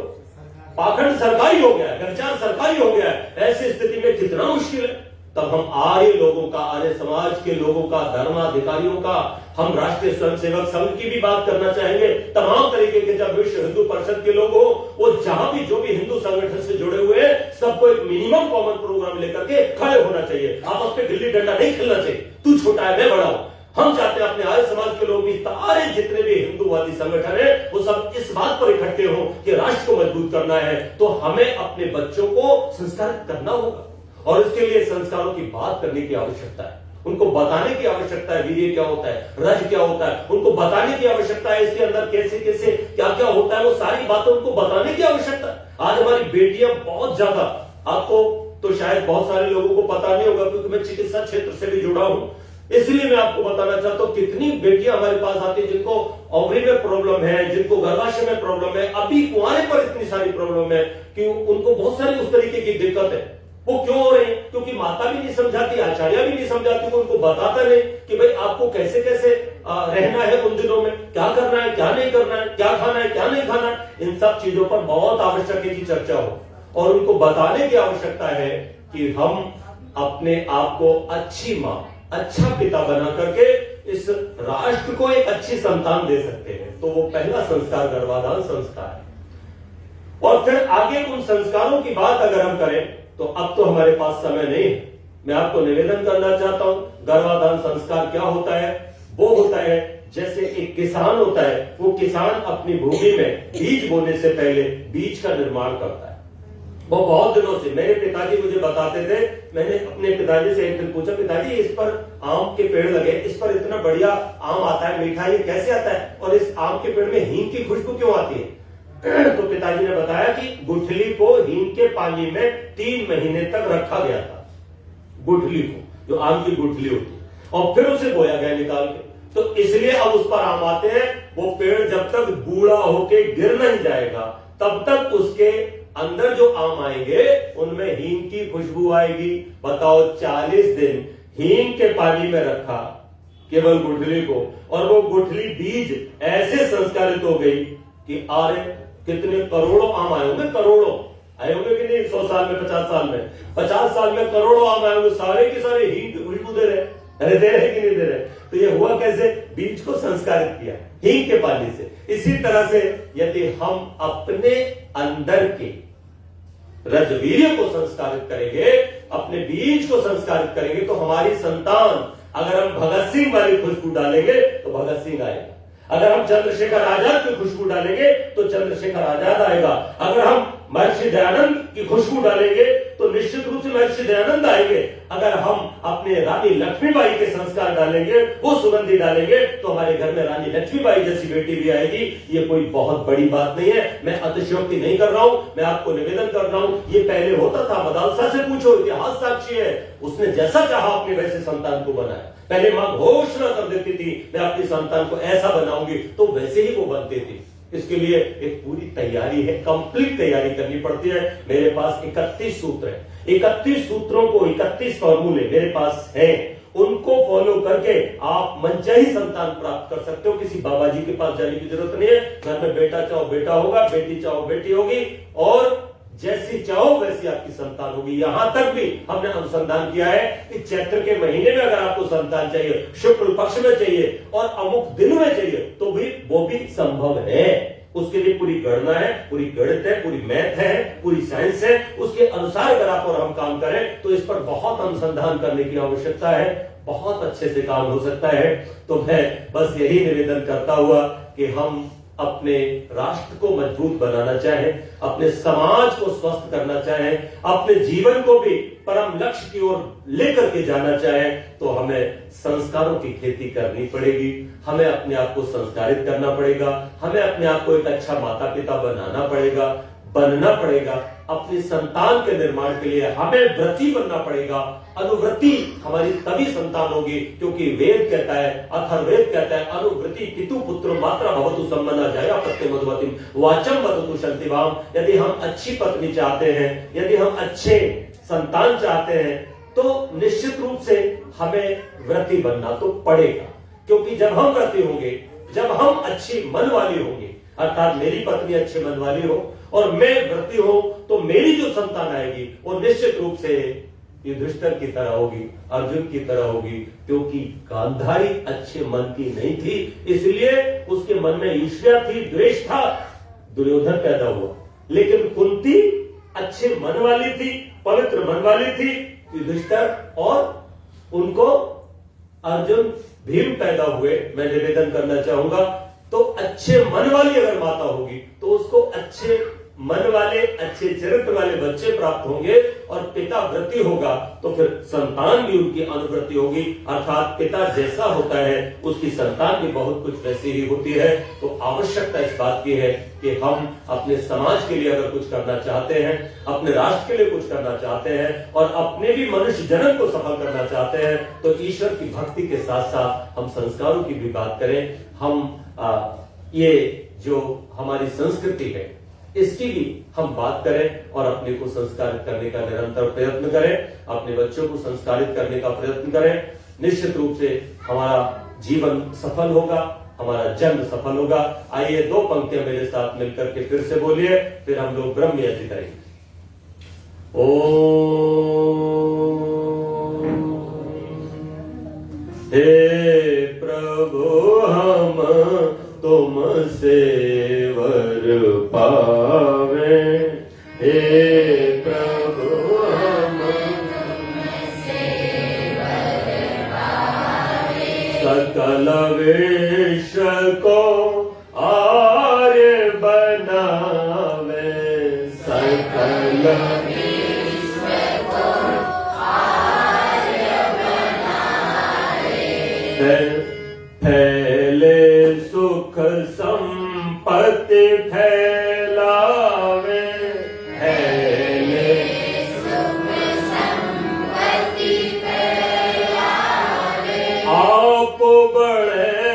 पाखंड सरकारी हो गया, व्यभिचार सरकारी हो गया। ऐसी स्थिति में कितना मुश्किल है। तब हम आर्य लोगों का, आर्य समाज के लोगों का, धर्माधिकारियों का, हम राष्ट्रीय स्वयंसेवक संघ की भी बात करना चाहेंगे। तमाम तरीके के, जब विश्व हिंदू परिषद के लोग हो, वो जहां भी जो भी हिंदू संगठन से जुड़े हुए हैं, सबको एक मिनिमम कॉमन प्रोग्राम लेकर के खड़े होना चाहिए। आपस में गिल्ली डंडा नहीं खेलना चाहिए, तू छोटा है मैं बड़ा हूं। हम चाहते हैं अपने आर्य समाज के लोग भी, सारे जितने भी हिंदूवादी संगठन है, वो सब इस बात पर इकट्ठे हों कि राष्ट्र को मजबूत करना है, तो हमें अपने बच्चों को संस्कारित करना होगा। और इसके लिए संस्कारों की बात करने की आवश्यकता है, उनको बताने की आवश्यकता है। वीर्य क्या होता है, रज क्या होता है, उनको बताने की आवश्यकता है। इसके अंदर कैसे कैसे क्या क्या होता है, वो सारी बातें उनको बताने की आवश्यकता है। आज हमारी बेटियां बहुत ज्यादा, आपको तो शायद बहुत सारे लोगों को पता नहीं होगा, क्योंकि मैं चिकित्सा क्षेत्र से भी जुड़ा हूं, इसलिए मैं आपको बताना चाहता हूं कितनी बेटियां हमारे पास आती है जिनको ओवरी में प्रॉब्लम है, जिनको गर्भाशय में प्रॉब्लम है, अभी कुंवारे पर इतनी सारी प्रॉब्लम है कि उनको बहुत सारी उस तरीके की दिक्कत है। वो क्यों हो रही है? क्योंकि माता भी नहीं समझाती, आचार्य भी नहीं समझाती, वो उनको बताता नहीं कि भाई आपको कैसे कैसे रहना है, उन दिनों में क्या करना है, क्या नहीं करना है, क्या खाना है, क्या नहीं खाना है। इन सब चीजों पर बहुत आवश्यक है कि चर्चा हो, और उनको बताने की आवश्यकता है कि हम अपने आप को अच्छी मां, अच्छा पिता बना करके इस राष्ट्र को एक अच्छी संतान दे सकते हैं। तो वो पहला संस्कार गर्भाधान संस्कार है। और फिर आगे उन संस्कारों की बात अगर हम करें, तो अब तो हमारे पास समय नहीं है। मैं आपको निवेदन करना चाहता हूं, गर्भाधान संस्कार क्या होता है? वो होता है जैसे एक किसान होता है, वो किसान अपनी भूमि में बीज बोने से पहले बीज का निर्माण करता है। वो बहुत दिनों से, मेरे पिताजी मुझे बताते थे, मैंने अपने पिताजी से एक दिन पूछा, पिताजी इस पर आम के पेड़ लगे, इस पर इतना बढ़िया आम आता है, मीठा, ये कैसे आता है? और इस आम के पेड़ में हींग की खुशबू क्यों आती है? तो पिताजी ने बताया कि गुठली को हींग के पानी में 3 महीने तक रखा गया था, गुठली को, जो आम की गुठली होती है, और फिर उसे बोया गया निकाल के। तो इसलिए अब उस पर आम आते हैं। वो पेड़ जब तक बूढ़ा होके गिर नहीं जाएगा तब तक उसके अंदर जो आम आएंगे उनमें हींग की खुशबू आएगी। बताओ 40 दिन हींग के पानी में रखा केवल गुठली को, और वो गुठली बीज ऐसे संस्कारित हो गई कि अरे कितने करोड़ों आम आए होंगे, करोड़ों आए होंगे कि नहीं, 100 साल में, 50 साल में, 50 साल में करोड़ों आम आए होंगे, सारे के सारे हींग की खुशबू दे रहे। अरे दे रहे कि नहीं दे रहे? तो ये हुआ कैसे? बीज को संस्कारित किया हींग के पानी से। इसी तरह से यदि हम अपने अंदर के रजवीर्य को संस्कारित करेंगे, अपने बीज को संस्कारित करेंगे, तो हमारी संतान, अगर हम भगत सिंह वाली खुशबू डालेंगे तो भगत सिंह आएगा। अगर हम चंद्रशेखर आजाद की खुशबू डालेंगे तो चंद्रशेखर आजाद आएगा। अगर हम महर्षि दयानंद की खुशबू डालेंगे तो निश्चित रूप से महर्षि दयानंद आएंगे। अगर हम अपने रानी लक्ष्मीबाई के संस्कार डालेंगे, वो सुगंधी डालेंगे, तो हमारे घर में रानी लक्ष्मीबाई जैसी बेटी भी आएगी। ये कोई बहुत बड़ी बात नहीं है, मैं अतिशयोक्ति नहीं कर रहा हूं, मैं आपको निवेदन कर रहा हूं। ये पहले होता था, मदालसा से पूछो, इतिहास साक्षी है। उसने जैसा चाहा अपने वैसे संतान को बनाया। पहले मां घोषणा कर देती थी मैं अपनी संतान को ऐसा बनाऊंगी, तो वैसे ही वो बनती थी। इसके लिए एक पूरी तैयारी है, कंप्लीट तैयारी करनी पड़ती है। मेरे पास 31 सूत्र है, 31 सूत्रों को 31 फॉर्मूले मेरे पास हैं। उनको फॉलो करके आप मनचाही संतान प्राप्त कर सकते हो। किसी बाबा जी के पास जाने की जरूरत नहीं है। घर में बेटा चाहो बेटा होगा, बेटी चाहो बेटी होगी, और जैसी चाहो वैसी आपकी संतान होगी। यहां तक भी हमने अनुसंधान किया है कि चैत्र के महीने में अगर आपको संतान चाहिए, शुक्ल पक्ष में चाहिए और अमुक दिन में चाहिए, तो भी वो भी संभव है। उसके लिए पूरी गणना है, पूरी गणित है, पूरी मैथ है, पूरी साइंस है। उसके अनुसार अगर आप और हम काम करें तो इस पर बहुत अनुसंधान करने की आवश्यकता है, बहुत अच्छे से काम हो सकता है। तो मैं बस यही निवेदन करता हुआ कि हम अपने राष्ट्र को मजबूत बनाना चाहें, अपने समाज को स्वस्थ करना चाहें, अपने जीवन को भी परम लक्ष्य की ओर लेकर के जाना चाहें, तो हमें संस्कारों की खेती करनी पड़ेगी। हमें अपने आप को संस्कारित करना पड़ेगा। हमें अपने आप को एक अच्छा माता पिता बनना पड़ेगा। अपनी संतान के निर्माण के लिए हमें व्रती बनना पड़ेगा। अनुव्रति हमारी तभी संतान होगी, क्योंकि वेद कहता है, अथर्ववेद कहता है, अनुव्रति पितु पुत्र मात्रा भवतु सम्मना जाया पत्ते मधुवतिम वाचम वदतु शंतिवाम। यदि हम अच्छी पत्नी चाहते हैं, यदि हम अच्छे संतान चाहते हैं, तो निश्चित रूप से हमें व्रती बनना तो पड़ेगा। क्योंकि जब हम व्रती होंगे, जब हम अच्छी मन वाली होंगे, अर्थात मेरी पत्नी अच्छे मन वाली हो और मैं व्रती हो, तो मेरी जो संतान आएगी वो निश्चित रूप से युधिष्ठिर की तरह होगी, अर्जुन की तरह होगी। क्योंकि गांधारी अच्छे मन की नहीं थी, इसलिए उसके मन में ईर्ष्या थी, द्वेष था, दुर्योधन पैदा हुआ। लेकिन कुंती अच्छे मन वाली थी, पवित्र मन वाली थी, युधिष्ठिर और उनको अर्जुन भीम पैदा हुए। मैं निवेदन करना चाहूंगा, तो अच्छे मन वाली अगर माता होगी तो उसको अच्छे मन वाले, अच्छे चरित्र वाले बच्चे प्राप्त होंगे, और पिता व्रती होगा तो फिर संतान भी उनकी अनुव्रती होगी। अर्थात पिता जैसा होता है उसकी संतान भी बहुत कुछ वैसी ही होती है। तो आवश्यकता इस बात की है कि हम अपने समाज के लिए अगर कुछ करना चाहते हैं, अपने राष्ट्र के लिए कुछ करना चाहते हैं, और अपने भी मनुष्य जन्म को सफल करना चाहते हैं, तो ईश्वर की भक्ति के साथ साथ हम संस्कारों की भी बात करें। हम ये जो हमारी संस्कृति है इसकी भी हम बात करें, और अपने को संस्कारित करने का निरंतर प्रयत्न करें, अपने बच्चों को संस्कारित करने का प्रयत्न करें। निश्चित रूप से हमारा जीवन सफल होगा, हमारा जन्म सफल होगा। आइए 2 पंक्तियां मेरे साथ मिलकर के फिर से बोलिए, फिर हम लोग ब्रह्म यज्ञ करेंगे। हे प्रभु हम तुमसे वर पावे, हे प्रभु हम तुमसे वर पावे, सकल विश्व को आर्य बनावे, सकल विश्व को आर्य बनावे, फैले सुख संपत्ति फैलावे, फैले सुख संपत्ति फैलावे, आप बड़े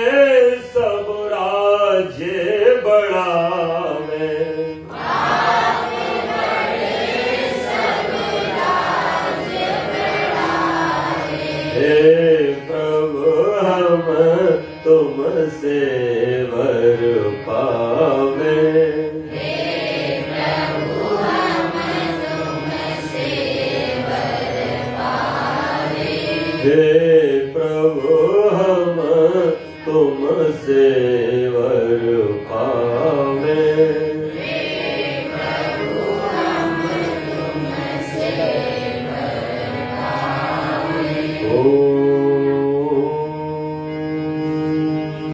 तुमसे वर पावे। हे प्रभु हम तुमसे वर पावे। ओ